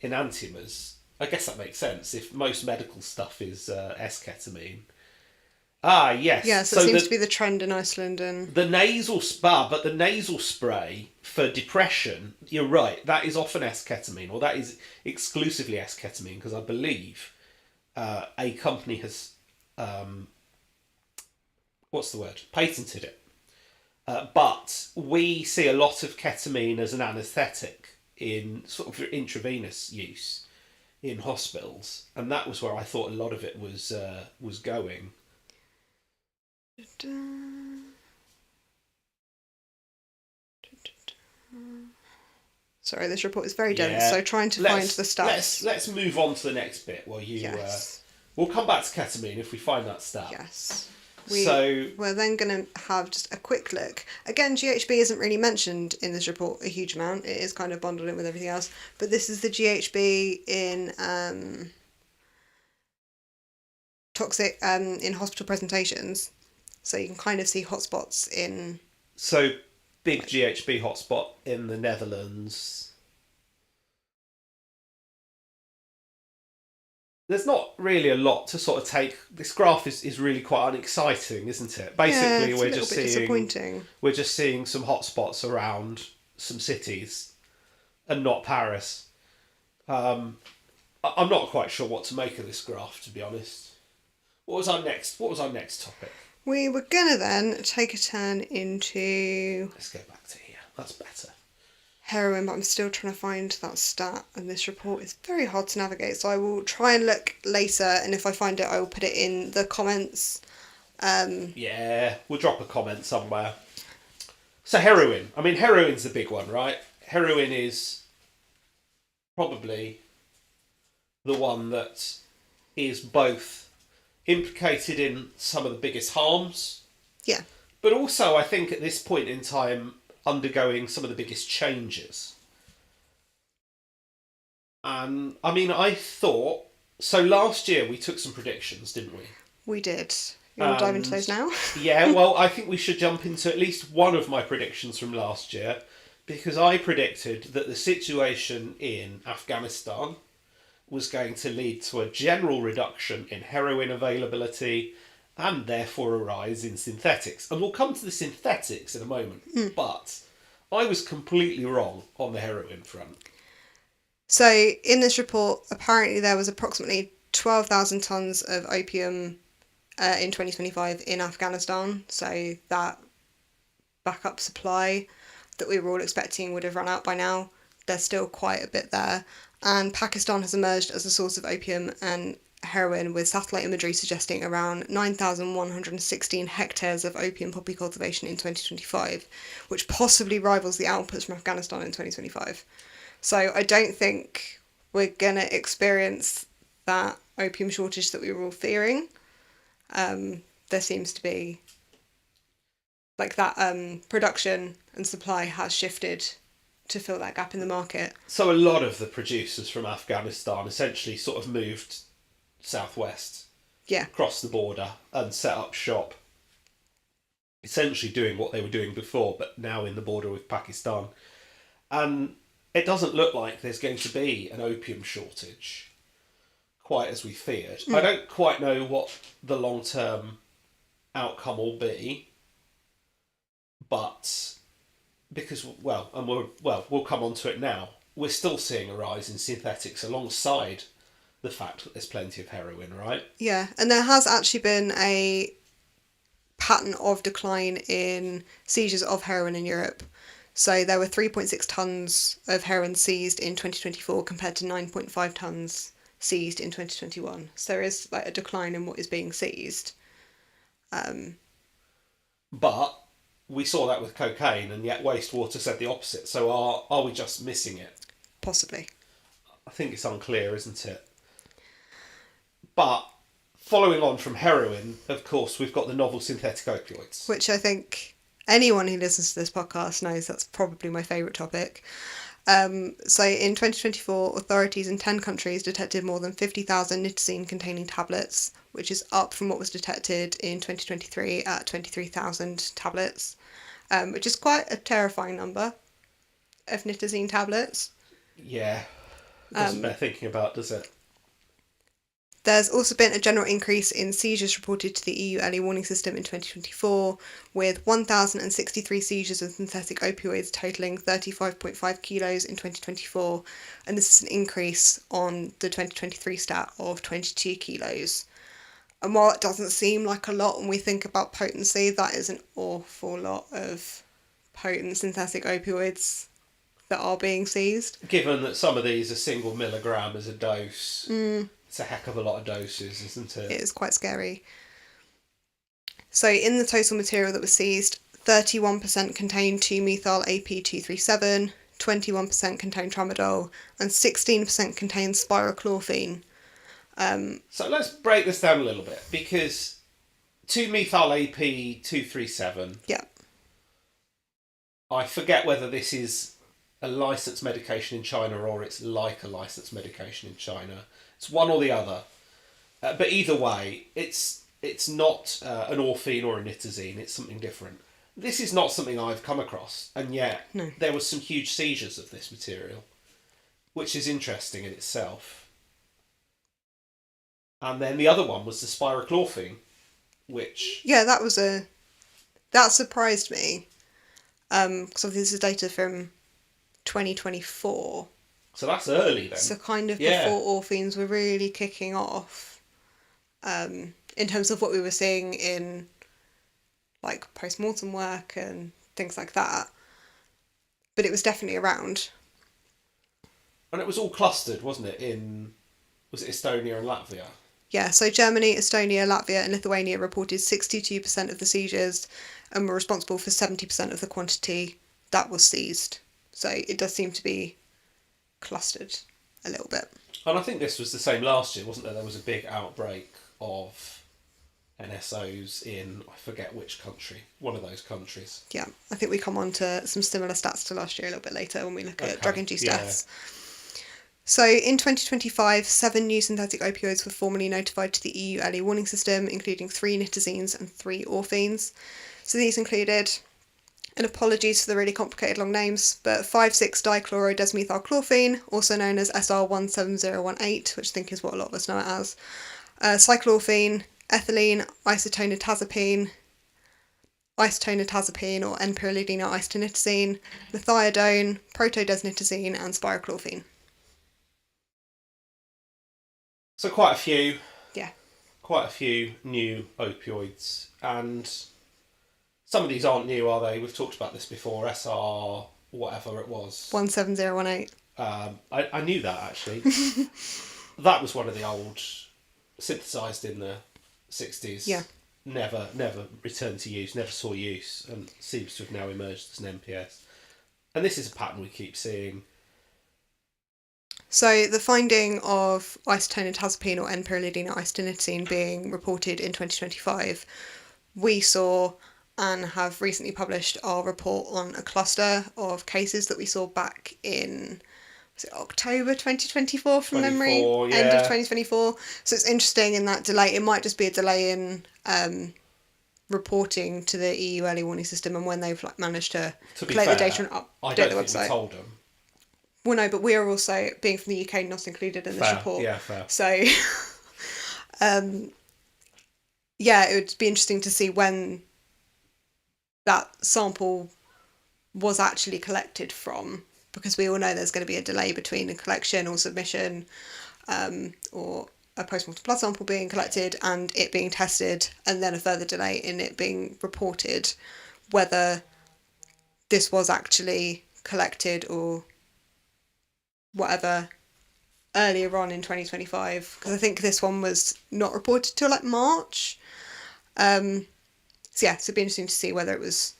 enantiomers, I guess that makes sense. If most medical stuff is S-ketamine. Ah, yes. Yeah, so it seems to be the trend in Iceland. And the nasal but the nasal spray for depression, you're right, that is often S-ketamine, or that is exclusively S-ketamine, because I believe a company has, patented it. But we see a lot of ketamine as an anaesthetic in sort of intravenous use in hospitals, and that was where I thought a lot of it was going. Sorry, this report is very dense, so trying to find the stats. Let's move on to the next bit while you... we'll come back to ketamine if we find that stat. Yes. We're then going to have just a quick look. Again, GHB isn't really mentioned in this report a huge amount. It is kind of bundled in with everything else. But this is the GHB in toxic in hospital presentations. So you can kind of see hotspots in... So, big GHB hotspot in the Netherlands. There's not really a lot to sort of take. This graph is really quite unexciting, isn't it? Basically, we're just seeing some hotspots around some cities, and not Paris. I'm not quite sure what to make of this graph, to be honest. What was our next topic? We were gonna then take a turn into... Let's go back to here. That's better. Heroin, but I'm still trying to find that stat, and this report is very hard to navigate, so I will try and look later, and if I find it, I will put it in the comments. Yeah, we'll drop a comment somewhere. So heroin. I mean, heroin's the big one, right? Heroin is probably the one that is both implicated in some of the biggest harms. Yeah. But also, I think at this point in time, undergoing some of the biggest changes. And, I mean, I thought... So last year we took some predictions, didn't we? We did. You want to dive into those now? Yeah, well, I think we should jump into at least one of my predictions from last year, because I predicted that the situation in Afghanistan was going to lead to a general reduction in heroin availability and therefore a rise in synthetics. And we'll come to the synthetics in a moment, but I was completely wrong on the heroin front. So in this report, apparently there was approximately 12,000 tonnes of opium in 2025 in Afghanistan. So that backup supply that we were all expecting would have run out by now. There's still quite a bit there. And Pakistan has emerged as a source of opium and heroin, with satellite imagery suggesting around 9,116 hectares of opium poppy cultivation in 2025, which possibly rivals the outputs from Afghanistan in 2025. So I don't think we're going to experience that opium shortage that we were all fearing. There seems to be like that production and supply has shifted to fill that gap in the market. So a lot of the producers from Afghanistan essentially sort of moved southwest, across the border, and set up shop, essentially doing what they were doing before, but now in the border with Pakistan. And it doesn't look like there's going to be an opium shortage, quite as we feared. I don't quite know what the long-term outcome will be, but because, we'll come on to it now, we're still seeing a rise in synthetics alongside the fact that there's plenty of heroin, right? Yeah, and there has actually been a pattern of decline in seizures of heroin in Europe. So there were 3.6 tonnes of heroin seized in 2024 compared to 9.5 tonnes seized in 2021. So there is like a decline in what is being seized. But we saw that with cocaine, and yet wastewater said the opposite. So are we just missing it? Possibly. I think it's unclear, isn't it? But following on from heroin, of course, we've got the novel synthetic opioids. Which I think anyone who listens to this podcast knows that's probably my favourite topic. So in 2024, authorities in 10 countries detected more than 50,000 nitazene-containing tablets, which is up from what was detected in 2023 at 23,000 tablets, which is quite a terrifying number of nitazene tablets. Yeah, it doesn't bear thinking about, does it? There's also been a general increase in seizures reported to the EU early warning system in 2024, with 1,063 seizures of synthetic opioids totalling 35.5 kilos in 2024, and this is an increase on the 2023 stat of 22 kilos. And while it doesn't seem like a lot when we think about potency, that is an awful lot of potent synthetic opioids that are being seized. Given that some of these are single milligram as a dose, it's a heck of a lot of doses, isn't it? It is quite scary. So in the total material that was seized, 31% contained 2-methyl-AP237, 21% contained tramadol, and 16% contained spirochlorphine. So let's break this down a little bit, because 2-methyl-AP237... Yeah. I forget whether this is a licensed medication in China or it's like a licensed medication in China. It's one or the other. But either way, it's not an orphine or a nitazene. It's something different. This is not something I've come across, and yet there was some huge seizures of this material, which is interesting in itself. And then the other one was the spirochlorphine, which... Yeah, that surprised me. Because this is data from 2024. So that's early then. So kind of before orphines were really kicking off. In terms of what we were seeing in like post-mortem work and things like that. But it was definitely around. And it was all clustered, wasn't it, was it Estonia and Latvia? Yeah, so Germany, Estonia, Latvia and Lithuania reported 62% of the seizures and were responsible for 70% of the quantity that was seized. So it does seem to be clustered a little bit. And I think this was the same last year, wasn't there? There was a big outbreak of NSOs in, I forget which country, one of those countries. Yeah, I think we come on to some similar stats to last year a little bit later when we look at drug-induced deaths. So in 2025, 7 new synthetic opioids were formally notified to the EU early warning system, including 3 nitazenes and 3 orphines. So these included, and apologies for the really complicated long names, but 5,6-dichloro-desmethylchlorphine, also known as SR17018, which I think is what a lot of us know it as, cyclorphine, ethylene, isotonitazepine or N-pyridine isotoniazine, methadone, protodesnitazene, and spirochlorphine. So quite a few. Yeah. Quite a few new opioids, and some of these aren't new, are they? We've talked about this before. SR whatever it was. 17018. I knew that actually. That was one of the old, synthesized in the 60s. Yeah. Never returned to use, never saw use, and seems to have now emerged as an MPS. And this is a pattern we keep seeing. So the finding of isotoniazepine or N-pyridine isotoniazepine being reported in 2025, we saw and have recently published our report on a cluster of cases that we saw back in, was it October 2024 from memory? Yeah. End of 2024. So it's interesting in that delay. It might just be a delay in reporting to the EU early warning system and when they've managed to collate the data and update the website. We told them. Well, no, but we are also, being from the UK, not included in this report. Yeah, fair. So, yeah, it would be interesting to see when that sample was actually collected from, because we all know there's going to be a delay between a collection or submission or a post-mortem blood sample being collected and it being tested, and then a further delay in it being reported, whether this was actually collected or whatever earlier on in 2025, because I think this one was not reported till March. So yeah, so it'd be interesting to see whether it was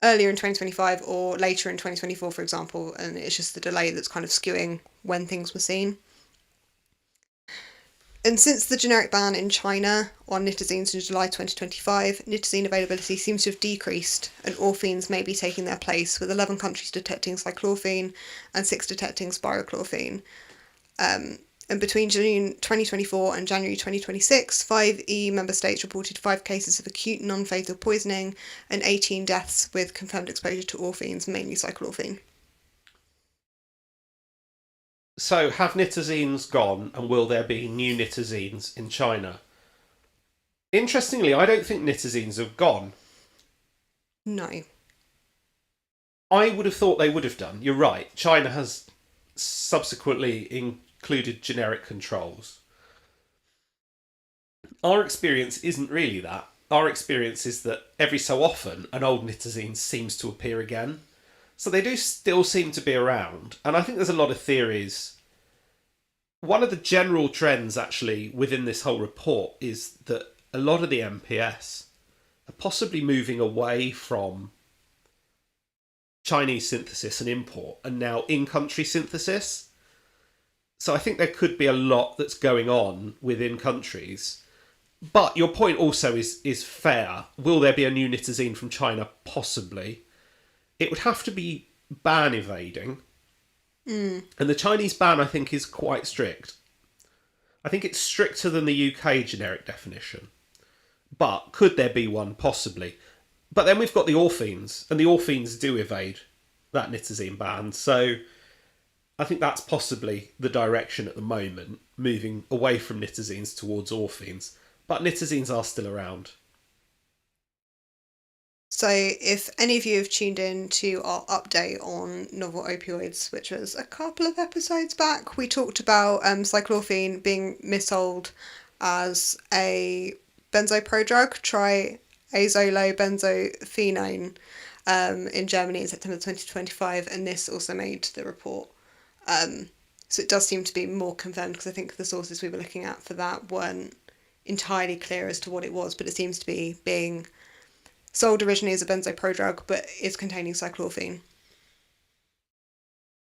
earlier in 2025 or later in 2024, for example, and it's just the delay that's kind of skewing when things were seen. And since the generic ban in China on nitazines in July 2025, nitazene availability seems to have decreased and orphines may be taking their place, with 11 countries detecting cyclorphine and 6 detecting spirochlorphine. And between June 2024 and January 2026, 5 EU member states reported 5 cases of acute non-fatal poisoning and 18 deaths with confirmed exposure to orphines, mainly cyclorphine. So, have nitazines gone, and will there be new nitazines in China? Interestingly, I don't think nitazines have gone. No. I would have thought they would have done. You're right. China has subsequently included generic controls. Our experience isn't really that. Our experience is that every so often an old nitazene seems to appear again. So they do still seem to be around. And I think there's a lot of theories. One of the general trends, actually, within this whole report is that a lot of the MPS are possibly moving away from Chinese synthesis and import and now in-country synthesis. So I think there could be a lot that's going on within countries. But your point also is fair. Will there be a new nitazene from China? Possibly. It would have to be ban evading. And the Chinese ban, I think, is quite strict. I think it's stricter than the UK generic definition. But could there be one? Possibly. But then we've got the orphines, and the orphines do evade that nitazene ban. So I think that's possibly the direction at the moment, moving away from nitazines towards orphines. But nitazines are still around. So if any of you have tuned in to our update on novel opioids, which was a couple of episodes back, we talked about cyclorphine being missold as a benzo prodrug, triazolobenzophenone, in Germany in September 2025, and this also made the report. So it does seem to be more confirmed, because I think the sources we were looking at for that weren't entirely clear as to what it was, but it seems to be being sold originally as a benzo prodrug, but is containing cyclorphine.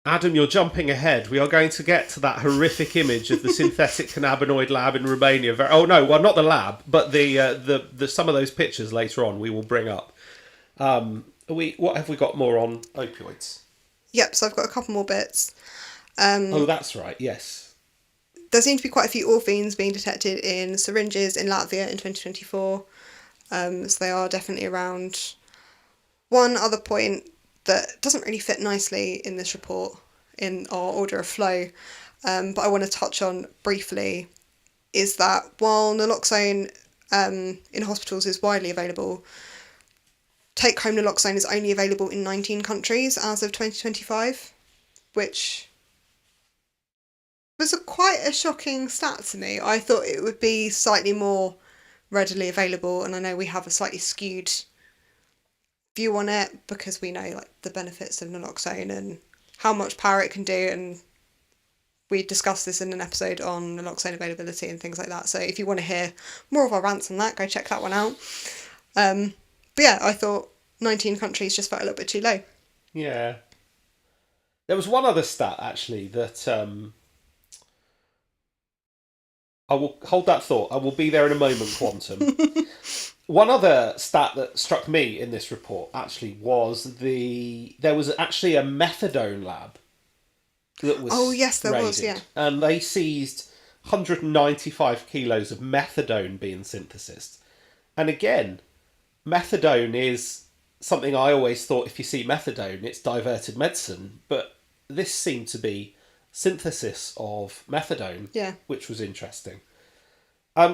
Adam, you're jumping ahead. We are going to get to that horrific image of the synthetic cannabinoid lab in Romania. Oh no, well, not the lab, but the some of those pictures later on we will bring up. What have we got more on opioids? Yep, so I've got a couple more bits. Oh, that's right. Yes. There seem to be quite a few orphines being detected in syringes in Latvia in 2024. So they are definitely around. One other point that doesn't really fit nicely in this report in our order of flow, but I want to touch on briefly, is that while naloxone in hospitals is widely available, take-home naloxone is only available in 19 countries as of 2025, which was quite a shocking stat to me. I thought it would be slightly more readily available, and I know we have a slightly skewed view on it because we know like the benefits of naloxone and how much power it can do, and we discussed this in an episode on naloxone availability and things like that. So if you want to hear more of our rants on that, go check that one out. But yeah, I thought 19 countries just felt a little bit too low. Yeah. There was one other stat, actually, that I will hold that thought. I will be there in a moment, Quantum. One other stat that struck me in this report, actually, was there was actually a methadone lab that was Oh, yes, there raided, was, yeah. and they seized 195 kilos of methadone being synthesized. And again, methadone is something I always thought if you see methadone, it's diverted medicine. But this seemed to be synthesis of methadone, Yeah. which was interesting.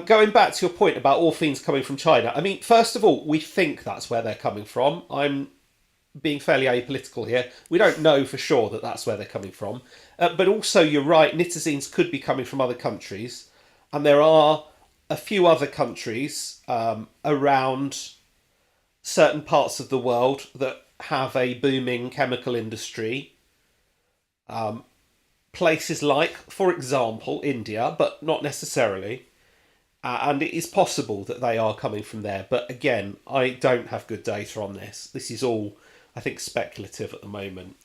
Going back to your point about all fiends coming from China, I mean, first of all, we think that's where they're coming from. I'm being fairly apolitical here. We don't know for sure that that's where they're coming from. But also, you're right, nitazines could be coming from other countries. And there are a few other countries around certain parts of the world that have a booming chemical industry. Places like, for example, India, but not necessarily. And it is possible that they are coming from there. But again, I don't have good data on this. This is all, I think, speculative at the moment.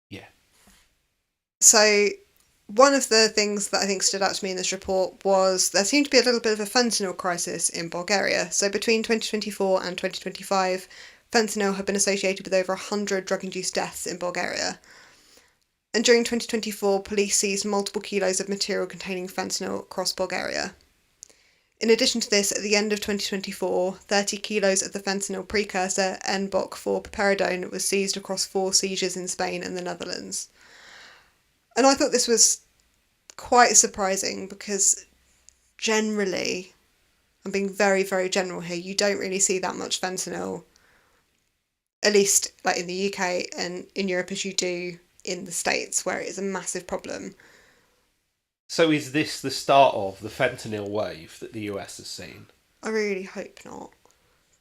Yeah. So one of the things that I think stood out to me in this report was there seemed to be a little bit of a fentanyl crisis in Bulgaria. So between 2024 and 2025, fentanyl had been associated with over 100 drug-induced deaths in Bulgaria. And during 2024, police seized multiple kilos of material containing fentanyl across Bulgaria. In addition to this, at the end of 2024, 30 kilos of the fentanyl precursor N-Boc 4 piperidone was seized across 4 seizures in Spain and the Netherlands. And I thought this was quite surprising because generally, I'm being very, very general here, you don't really see that much fentanyl, at least like in the UK and in Europe, as you do in the States, where it is a massive problem. So is this the start of the fentanyl wave that the US has seen? I really hope not,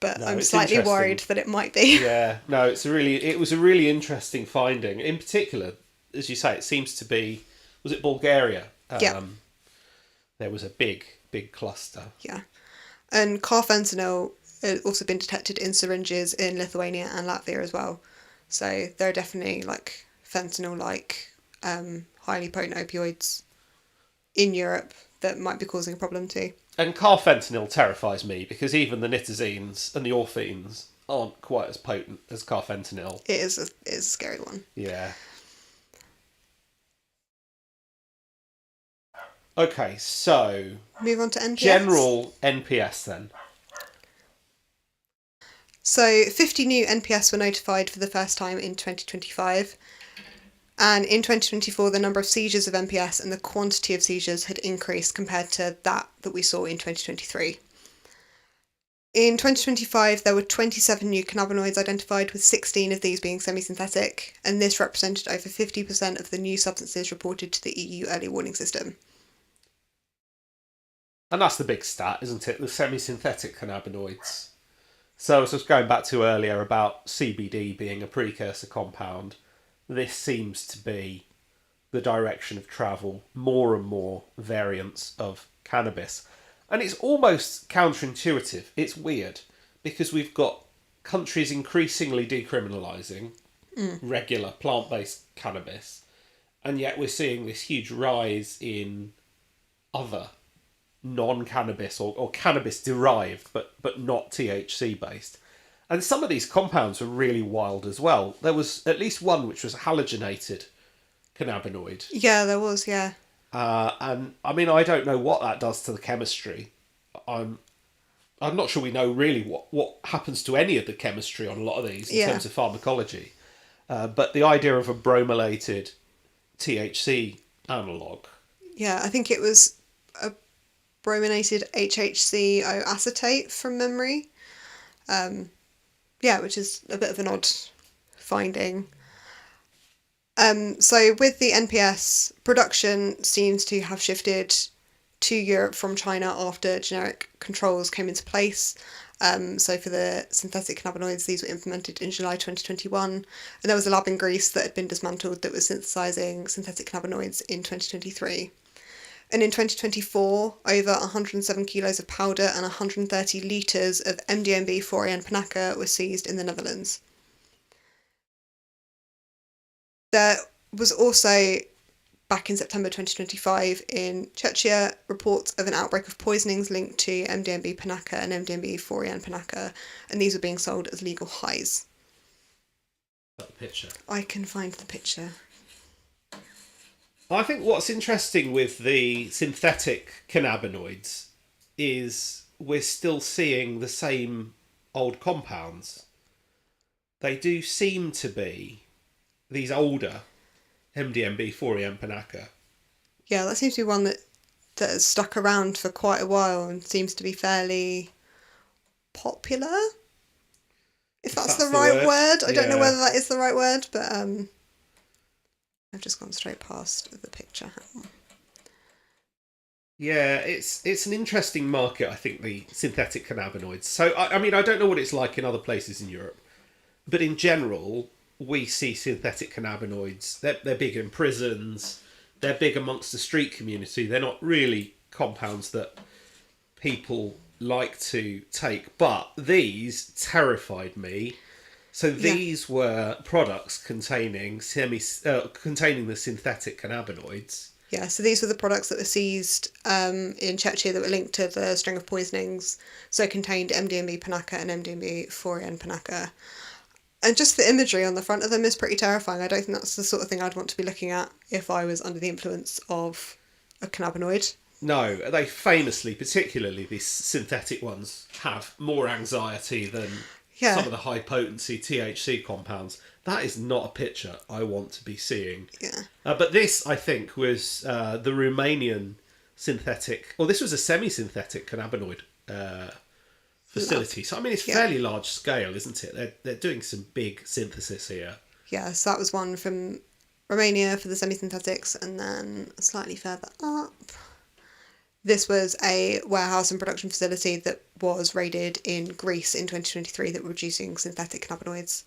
but No, I'm it's slightly interesting. worried that it might be. Yeah, no, it was a really interesting finding. In particular, as you say, it seems to be, was it Bulgaria? Yeah. There was a big cluster. Yeah. And carfentanil had also been detected in syringes in Lithuania and Latvia as well. So there are definitely like fentanyl-like highly potent opioids in Europe that might be causing a problem too. And carfentanil terrifies me because even the nitazines and the orphines aren't quite as potent as carfentanil. It is a scary one. Yeah. Okay, so Move on to NPS. general NPS then. So 50 new NPS were notified for the first time in 2025. And in 2024, the number of seizures of NPS and the quantity of seizures had increased compared to that we saw in 2023. In 2025, there were 27 new cannabinoids identified, with 16 of these being semi-synthetic, and this represented over 50% of the new substances reported to the EU early warning system. And that's the big stat, isn't it? The semi-synthetic cannabinoids. So as I was going back to earlier about CBD being a precursor compound, this seems to be the direction of travel. More and more variants of cannabis. And it's almost counterintuitive. It's weird because we've got countries increasingly decriminalising regular plant-based cannabis, and yet we're seeing this huge rise in other non-cannabis or cannabis-derived but not THC-based. And some of these compounds are really wild as well. There was at least one which was a halogenated cannabinoid. Yeah, there was, yeah. And I mean, I don't know what that does to the chemistry. I'm not sure we know really what happens to any of the chemistry on a lot of these in terms of pharmacology. But the idea of a brominated THC analogue. Yeah, I think it was a brominated HHCO acetate from memory. Yeah, which is a bit of an odd finding. So with the NPS, production seems to have shifted to Europe from China after generic controls came into place. So for the synthetic cannabinoids, these were implemented in July 2021, and there was a lab in Greece that had been dismantled that was synthesizing synthetic cannabinoids in 2023. And in 2024, over 107 kilos of powder and 130 litres of MDMB 4A and Panaca were seized in the Netherlands. There was also, back in September 2025, in Czechia, reports of an outbreak of poisonings linked to MDMB Panaca and MDMB 4A and Panaca, and these were being sold as legal highs. That picture. I can find the picture. I think what's interesting with the synthetic cannabinoids is we're still seeing the same old compounds. They do seem to be these older MDMB 4E and Panaca. Yeah, that seems to be one that has stuck around for quite a while and seems to be fairly popular. If that's the right word. I don't know whether that is the right word, but I've just gone straight past the picture. Yeah, it's an interesting market, I think, the synthetic cannabinoids. So, I mean, I don't know what it's like in other places in Europe, but in general, we see synthetic cannabinoids. They're big in prisons. They're big amongst the street community. They're not really compounds that people like to take, but these terrified me. So these were products containing containing the synthetic cannabinoids. Yeah, so these were the products that were seized in Czechia that were linked to the string of poisonings. So contained MDMB Panaca and MDMB 4A and Panaca. And just the imagery on the front of them is pretty terrifying. I don't think that's the sort of thing I'd want to be looking at if I was under the influence of a cannabinoid. No, they famously, particularly these synthetic ones, have more anxiety than some of the high potency THC compounds. That is not a picture I want to be seeing. Yeah. But this, I think, was the Romanian synthetic, or this was a semi-synthetic cannabinoid facility. So, I mean, it's fairly large scale, isn't it? They're doing some big synthesis here. Yeah, so that was one from Romania for the semi-synthetics, and then slightly further up, this was a warehouse and production facility that was raided in Greece in 2023 that were producing synthetic cannabinoids.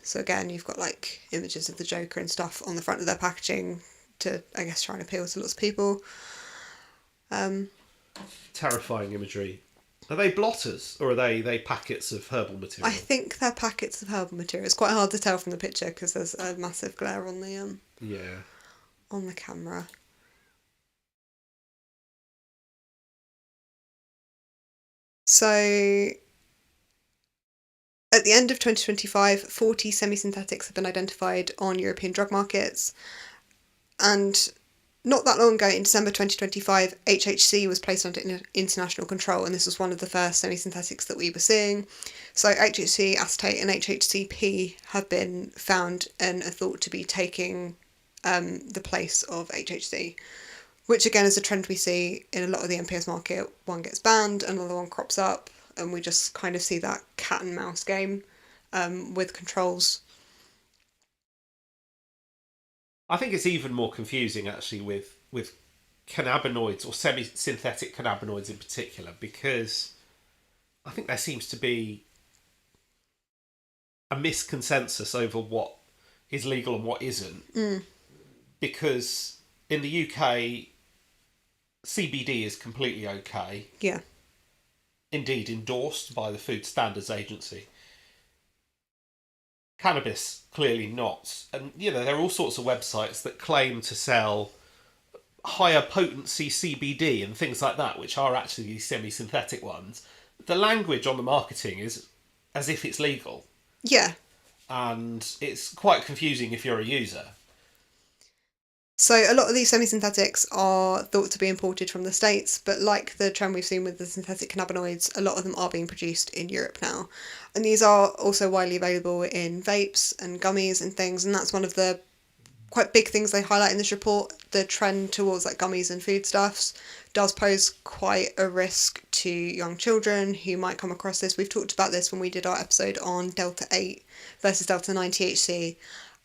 So again, you've got like images of the Joker and stuff on the front of their packaging to, I guess, try and appeal to lots of people. Terrifying imagery. Are they blotters or are they packets of herbal material? I think they're packets of herbal material. It's quite hard to tell from the picture because there's a massive glare on the on the camera. So at the end of 2025, 40 semi-synthetics have been identified on European drug markets. And not that long ago, in December 2025, HHC was placed under international control, and this was one of the first semi-synthetics that we were seeing. So HHC acetate and HHCP have been found and are thought to be taking the place of HHC, which again is a trend we see in a lot of the NPS market. One gets banned, another one crops up, and we just kind of see that cat and mouse game with controls. I think it's even more confusing actually with cannabinoids or semi-synthetic cannabinoids in particular, because I think there seems to be a misconsensus over what is legal and what isn't. Because in the UK, CBD is completely okay. Yeah. Indeed, endorsed by the Food Standards Agency. Cannabis, clearly not. And, there are all sorts of websites that claim to sell higher potency CBD and things like that, which are actually these semi-synthetic ones. The language on the marketing is as if it's legal. Yeah. And it's quite confusing if you're a user. So a lot of these semi-synthetics are thought to be imported from the States, but like the trend we've seen with the synthetic cannabinoids, a lot of them are being produced in Europe now. And these are also widely available in vapes and gummies and things, and that's one of the quite big things they highlight in this report. The trend towards like gummies and foodstuffs does pose quite a risk to young children who might come across this. We've talked about this when we did our episode on Delta 8 versus Delta 9 THC,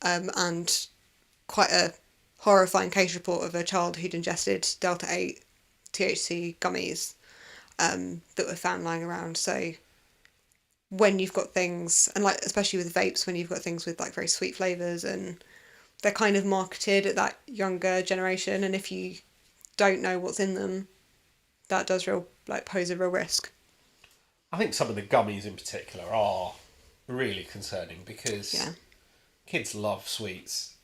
and quite a horrifying case report of a child who'd ingested Delta 8 THC gummies that were found lying around. So when you've got things, and like especially with vapes, when you've got things with like very sweet flavours and they're kind of marketed at that younger generation, and if you don't know what's in them, that does pose a real risk. I think some of the gummies in particular are really concerning because kids love sweets.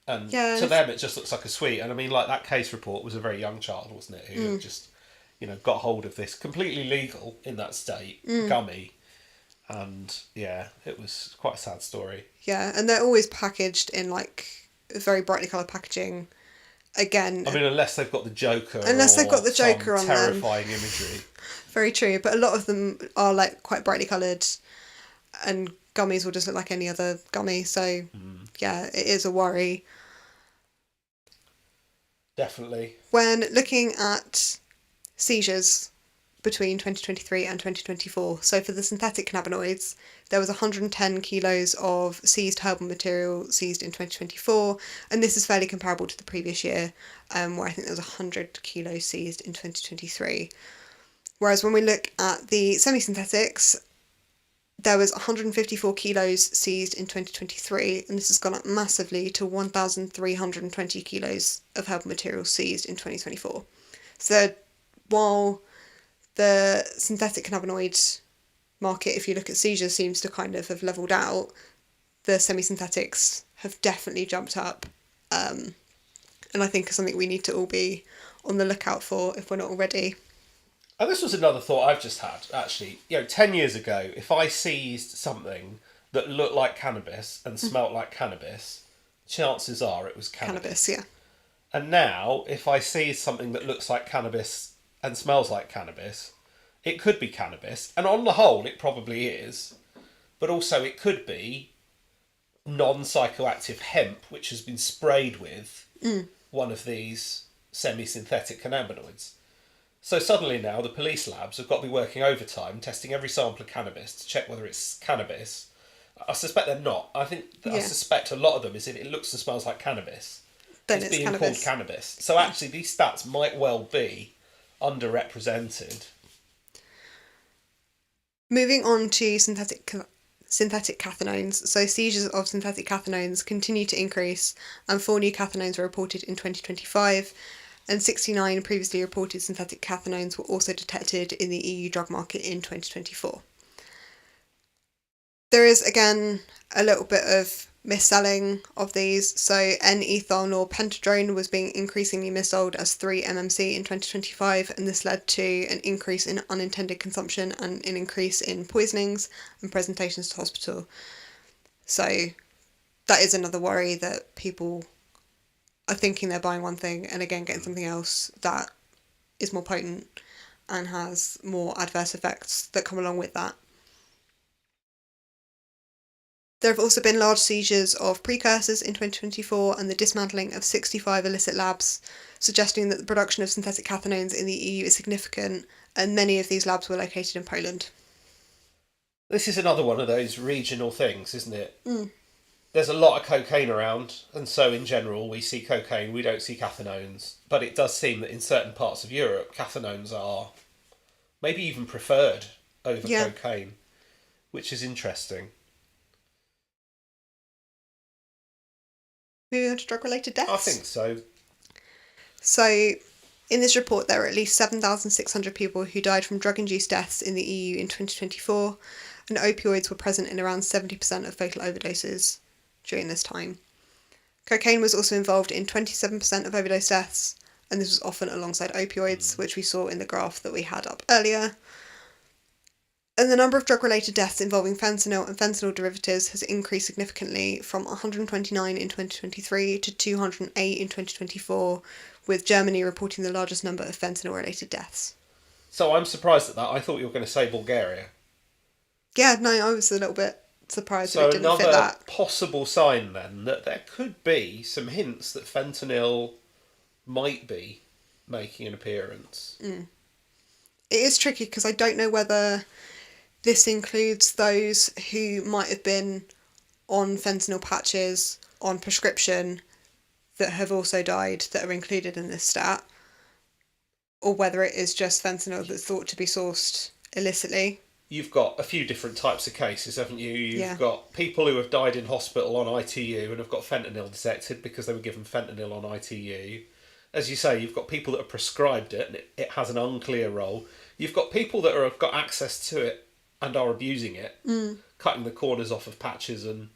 And to them it just looks like a sweet. And I mean, like that case report was a very young child, wasn't it? Who had just, got hold of this completely legal in that state gummy. And it was quite a sad story. Yeah, and they're always packaged in like very brightly coloured packaging. Again, I mean, unless they've got the Joker. Unless they've got the Joker on terrifying imagery. Very true, but a lot of them are like quite brightly coloured, and gummies will just look like any other gummy. So it is a worry. Definitely. When looking at seizures between 2023 and 2024, so for the synthetic cannabinoids, there was 110 kilos of seized herbal material seized in 2024, and this is fairly comparable to the previous year, where I think there was 100 kilos seized in 2023. Whereas when we look at the semi-synthetics, there was 154 kilos seized in 2023, and this has gone up massively to 1,320 kilos of herbal material seized in 2024. So while the synthetic cannabinoid market, if you look at seizures, seems to kind of have levelled out, the semi-synthetics have definitely jumped up. And I think it's something we need to all be on the lookout for if we're not already. And this was another thought I've just had, actually. 10 years ago, if I seized something that looked like cannabis and smelt like cannabis, chances are it was cannabis. Yeah. And now, if I seize something that looks like cannabis and smells like cannabis, it could be cannabis. And on the whole, it probably is. But also, it could be non-psychoactive hemp, which has been sprayed with one of these semi-synthetic cannabinoids. So suddenly now the police labs have got to be working overtime, testing every sample of cannabis to check whether it's cannabis. I suspect they're not. I suspect a lot of them is if it looks and smells like cannabis, then it's being called cannabis. So actually these stats might well be underrepresented. Moving on to synthetic cathinones. So seizures of synthetic cathinones continue to increase, and 4 new cathinones were reported in 2025. And 69 previously reported synthetic cathinones were also detected in the EU drug market in 2024. There is, again, a little bit of mis-selling of these. So N-ethyl or pentadrone was being increasingly missold as 3-MMC in 2025, and this led to an increase in unintended consumption and an increase in poisonings and presentations to hospital. So that is another worry, that people are thinking they're buying one thing and again getting something else that is more potent and has more adverse effects that come along with that. There have also been large seizures of precursors in 2024 and the dismantling of 65 illicit labs, suggesting that the production of synthetic cathinones in the EU is significant, and many of these labs were located in Poland. This is another one of those regional things, isn't it? There's a lot of cocaine around, and so in general we see cocaine, we don't see cathinones. But it does seem that in certain parts of Europe, cathinones are maybe even preferred over cocaine, which is interesting. Moving on to drug-related deaths. I think so. So, in this report, there were at least 7,600 people who died from drug-induced deaths in the EU in 2024, and opioids were present in around 70% of fatal overdoses during this time. Cocaine was also involved in 27% of overdose deaths, and this was often alongside opioids, which we saw in the graph that we had up earlier. And the number of drug-related deaths involving fentanyl and fentanyl derivatives has increased significantly from 129 in 2023 to 208 in 2024, with Germany reporting the largest number of fentanyl-related deaths. So I'm surprised at that. I thought you were going to say Bulgaria. Yeah, no, I was a little bit surprised that it didn't fit that. So another possible sign then that there could be some hints that fentanyl might be making an appearance. It is tricky because I don't know whether this includes those who might have been on fentanyl patches, on prescription, that have also died that are included in this stat, or whether it is just fentanyl that's thought to be sourced illicitly. You've got a few different types of cases, haven't you? Yeah. You've got people who have died in hospital on ITU and have got fentanyl detected because they were given fentanyl on ITU. As you say, you've got people that have prescribed it and it has an unclear role. You've got people that have got access to it and are abusing it, cutting the corners off of patches and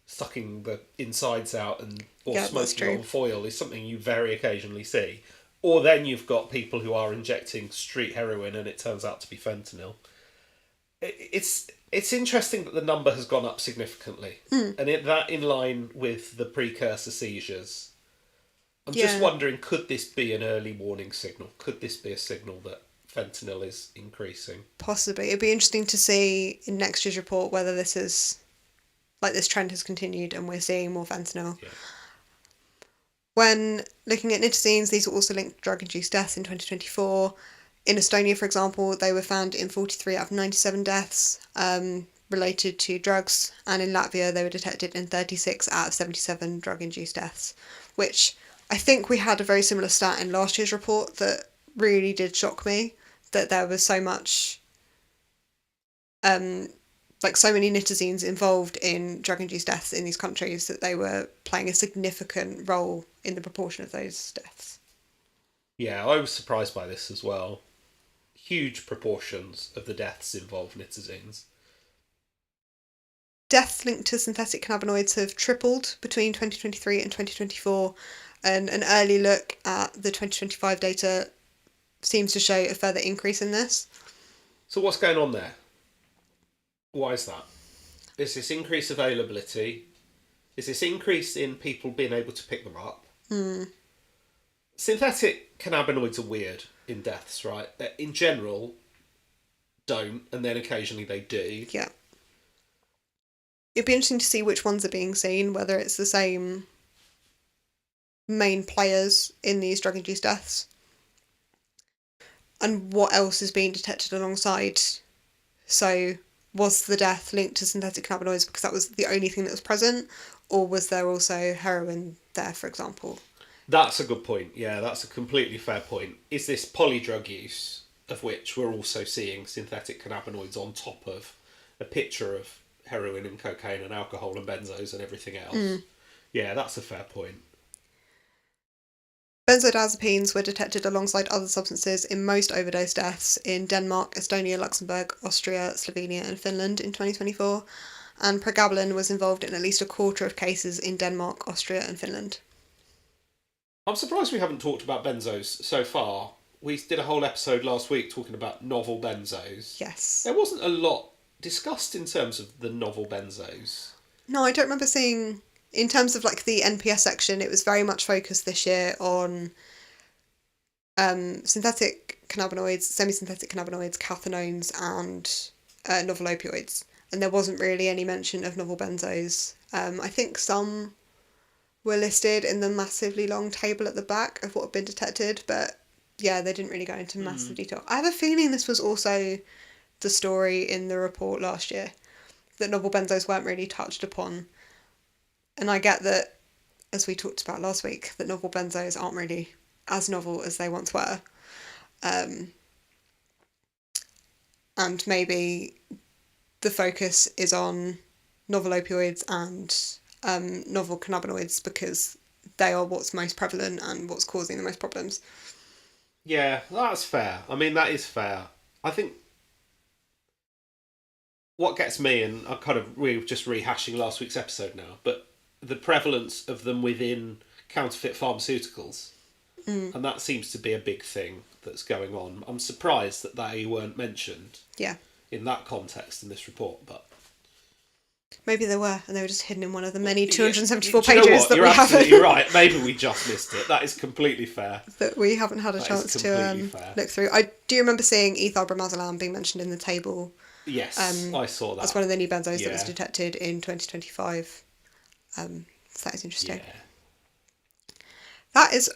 sucking the insides out, or Yeah, that's smoking true. on foil is something you very occasionally see. Or then you've got people who are injecting street heroin and it turns out to be fentanyl. It's interesting that the number has gone up significantly, and that in line with the precursor seizures. I'm just wondering, could this be an early warning signal? Could this be a signal that fentanyl is increasing? Possibly. It'd be interesting to see in next year's report whether this is, like, this trend has continued and we're seeing more fentanyl. Yeah. When looking at nitazines, these are also linked to drug-induced deaths in 2024. In Estonia, for example, they were found in 43 out of 97 deaths related to drugs, and in Latvia they were detected in 36 out of 77 drug-induced deaths, which I think we had a very similar stat in last year's report that really did shock me, that there was so much, so many nitazines involved in drug-induced deaths in these countries that they were playing a significant role in the proportion of those deaths. Yeah, I was surprised by this as well. Huge proportions of the deaths involve nitazines. Deaths linked to synthetic cannabinoids have tripled between 2023 and 2024, and an early look at the 2025 data seems to show a further increase in this. So what's going on there? Why is that? Is this increased availability? Is this increase in people being able to pick them up? Synthetic cannabinoids are weird in deaths, right? In general, don't, and then occasionally they do. Yeah. It'd be interesting to see which ones are being seen, whether it's the same main players in these drug-induced deaths, and what else is being detected alongside. So, was the death linked to synthetic cannabinoids because that was the only thing that was present, or was there also heroin there, for example? That's a good point. Yeah, that's a completely fair point. Is this polydrug use, of which we're also seeing synthetic cannabinoids on top of a picture of heroin and cocaine and alcohol and benzos and everything else? Yeah, that's a fair point. Benzodiazepines were detected alongside other substances in most overdose deaths in Denmark, Estonia, Luxembourg, Austria, Slovenia and Finland in 2024, and pregabalin was involved in at least a quarter of cases in Denmark, Austria and Finland. I'm surprised we haven't talked about benzos so far. We did a whole episode last week talking about novel benzos. Yes. There wasn't a lot discussed in terms of the novel benzos. No, I don't remember seeing, in terms of like the NPS section, it was very much focused this year on synthetic cannabinoids, semi-synthetic cannabinoids, cathinones and novel opioids. And there wasn't really any mention of novel benzos. I think some were listed in the massively long table at the back of what had been detected, but yeah, they didn't really go into massive detail. I have a feeling this was also the story in the report last year, that novel benzos weren't really touched upon. And I get that, as we talked about last week, that novel benzos aren't really as novel as they once were. And maybe the focus is on novel opioids and novel cannabinoids because they are what's most prevalent and what's causing the most problems. Yeah, that's fair. I mean, that is fair. I think what gets me, and I'm kind of just rehashing last week's episode now, but the prevalence of them within counterfeit pharmaceuticals. And that seems to be a big thing that's going on. I'm surprised that they weren't mentioned in that context in this report, but maybe they were, and they were just hidden in one of the many 274 pages you know what? that You're we absolutely haven't. right. Maybe we just missed it. That is completely fair. That we haven't had a That chance is to completely fair. look through. I do remember seeing ethyl bromazolam being mentioned in the table. Yes, I saw that. That's one of the new benzos that was detected in 2025. So that is interesting. Yeah. That is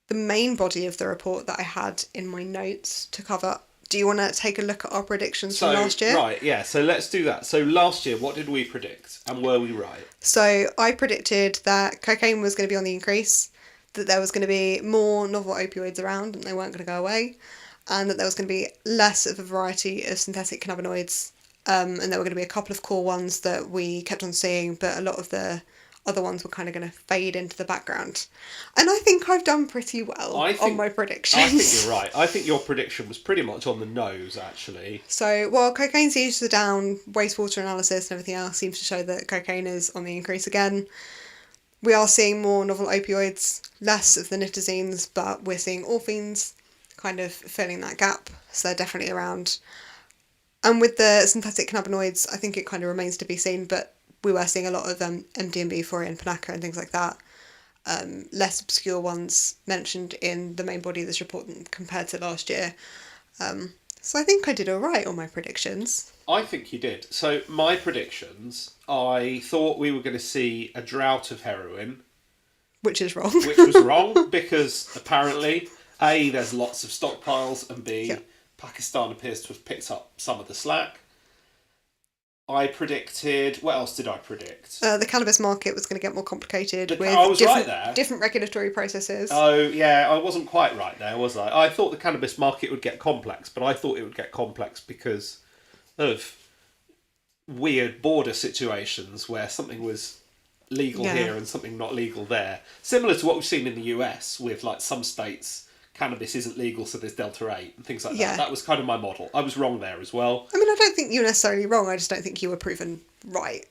the main body of the report that I had in my notes to cover Do you want to take a look at our predictions from So, last year? right, yeah, so let's do that. So last year, what did we predict? And were we right? So I predicted that cocaine was going to be on the increase, that there was going to be more novel opioids around and they weren't going to go away, and that there was going to be less of a variety of synthetic cannabinoids, and there were going to be a couple of core ones that we kept on seeing, but a lot of the other ones were kind of going to fade into the background. And I think I've done pretty well on my predictions. I think you're right. I think your prediction was pretty much on the nose, actually. So, while cocaine seizures are down, wastewater analysis and everything else seems to show that cocaine is on the increase again. We are seeing more novel opioids, less of the nitazines, but we're seeing orphines kind of filling that gap, so they're definitely around. And with the synthetic cannabinoids, I think it kind of remains to be seen, but we were seeing a lot of MDMB, Fourier and Panaca and things like that. Less obscure ones mentioned in the main body of this report compared to last year. So I think I did all right on my predictions. I think you did. So my predictions, I thought we were going to see a drought of heroin. Which is wrong. Which was wrong, because apparently, A, there's lots of stockpiles, and B, yeah. Pakistan appears to have picked up some of the slack. I predicted... What else did I predict? The cannabis market was going to get more complicated with I was right there. Different regulatory processes. Oh, yeah, I wasn't quite right there, was I? I thought the cannabis market would get complex, but I thought it would get complex because of weird border situations where something was legal here and something not legal there. Similar to what we've seen in the US with, like, some states... Cannabis isn't legal, so there's Delta 8 and things like that. That was kind of my model. I was wrong there as well. I mean, I don't think you were necessarily wrong. I just don't think you were proven right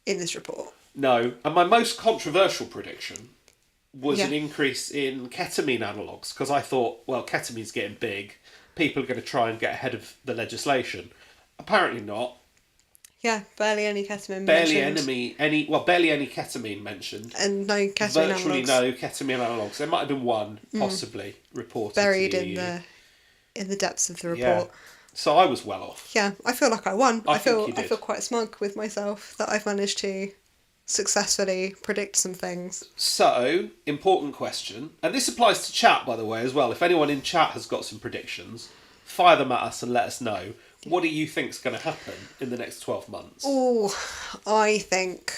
in this report. No. And my most controversial prediction was an increase in ketamine analogues, because I thought, well, ketamine's getting big. People are going to try and get ahead of the legislation. Apparently not. Yeah, barely any ketamine barely mentioned. Barely any ketamine mentioned. And no ketamine Virtually analogues. no ketamine analogues. There might have been one, possibly, reported. Buried in the depths of the report. Yeah. So I was well off. Yeah, I feel like I won. I feel quite smug with myself that I've managed to successfully predict some things. So, important question. And this applies to chat, by the way, as well. If anyone in chat has got some predictions, fire them at us and let us know. What do you think's going to happen in the next 12 months? Oh, I think...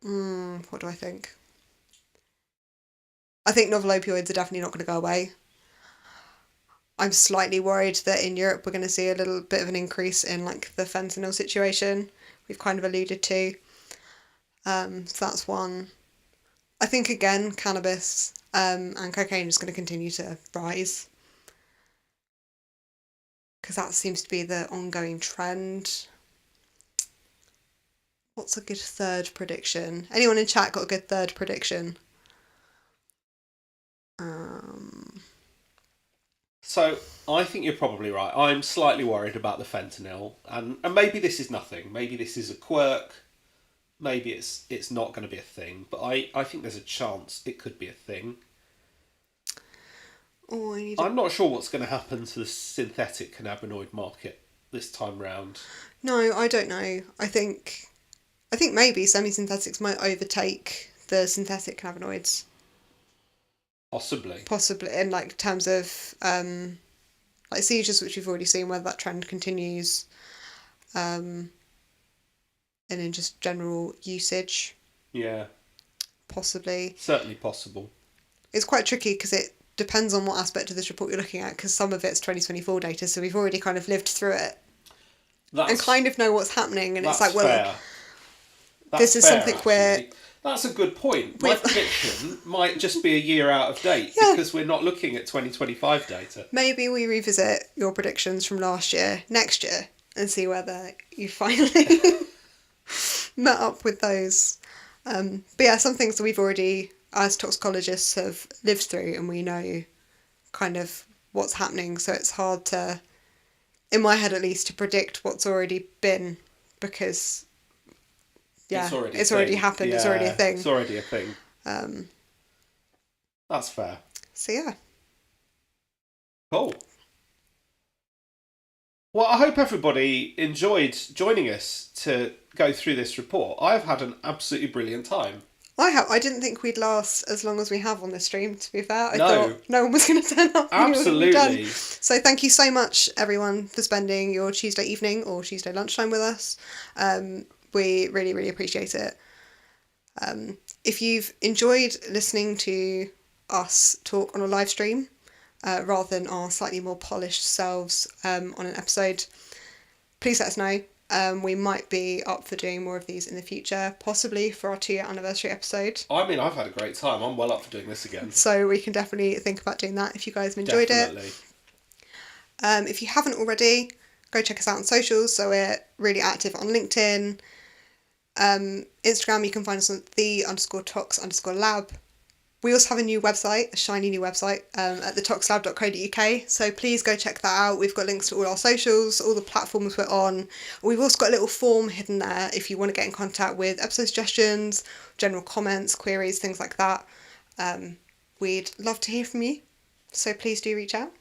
what do I think? I think novel opioids are definitely not going to go away. I'm slightly worried that in Europe we're going to see a little bit of an increase in, like, the fentanyl situation we've kind of alluded to. So that's one. I think, again, cannabis and cocaine is going to continue to rise, because that seems to be the ongoing trend. What's a good third prediction? Anyone in chat got a good third prediction? So, I think you're probably right. I'm slightly worried about the fentanyl, and maybe this is nothing. Maybe this is a quirk. Maybe it's not going to be a thing, but I think there's a chance it could be a thing. Oh, I'm not sure what's going to happen to the synthetic cannabinoid market this time round. No, I don't know. I think maybe semi-synthetics might overtake the synthetic cannabinoids. Possibly, in, like, terms of like seizures, which we've already seen, whether that trend continues, and in just general usage. Yeah. Possibly. Certainly possible. It's quite tricky because it depends on what aspect of this report you're looking at, because some of it's 2024 data, so we've already kind of lived through it and kind of know what's happening, and it's like, well, this is something where... That's a good point. My prediction might just be a year out of date because we're not looking at 2025 data. Maybe we revisit your predictions from last year next year and see whether you finally met up with those. But yeah, some things that we've already, as toxicologists, have lived through, and we know kind of what's happening. So it's hard to, in my head at least, to predict what's already been, because... Yeah, it's already happened. Yeah, it's already a thing. It's already a thing. That's fair. So yeah. Cool. Well, I hope everybody enjoyed joining us to go through this report. I've had an absolutely brilliant time. I didn't think we'd last as long as we have on the stream, to be fair. I No. thought no one was going to turn up. and we were gonna be done. Absolutely. So thank you so much, everyone, for spending your Tuesday evening or Tuesday lunchtime with us. We really, really appreciate it. If you've enjoyed listening to us talk on a live stream, rather than our slightly more polished selves on an episode, please let us know. We might be up for doing more of these in the future, possibly for our 2-year anniversary episode. I mean, I've had a great time. I'm well up for doing this again. So we can definitely think about doing that if you guys have enjoyed Definitely. it. If you haven't already, go check us out on socials. So we're really active on LinkedIn. Instagram, you can find us on _Tox_Lab. We also have a new website, a shiny new website, at thetoxlab.co.uk. So please go check that out. We've got links to all our socials, all the platforms we're on. We've also got a little form hidden there if you want to get in contact with episode suggestions, general comments, queries, things like that. We'd love to hear from you. So please do reach out.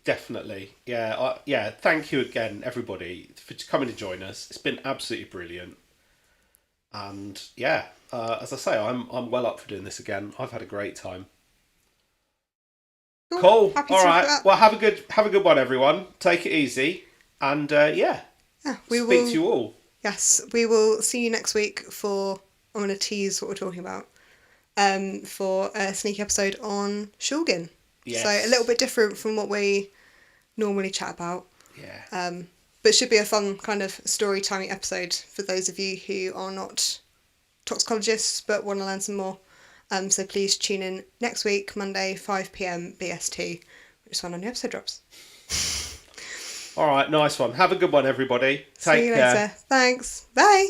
Definitely. Yeah. Thank you again, everybody, for coming to join us. It's been absolutely brilliant. And yeah, as I say, I'm well up for doing this again. I've had a great time. Cool. All right. Well, have a good one, everyone. Take it easy, and we speak will, to you all. Yes, we will see you next week for. I'm going to tease what we're talking about. For a sneak episode on Shulgin. Yes. So a little bit different from what we normally chat about. Yeah. But should be a fun kind of storytelling episode for those of you who are not toxicologists but want to learn some more. So please tune in next week, Monday, 5 p.m. BST, which is when our new episode drops. All right, nice one. Have a good one, everybody. Take care. See you later. Thanks. Bye.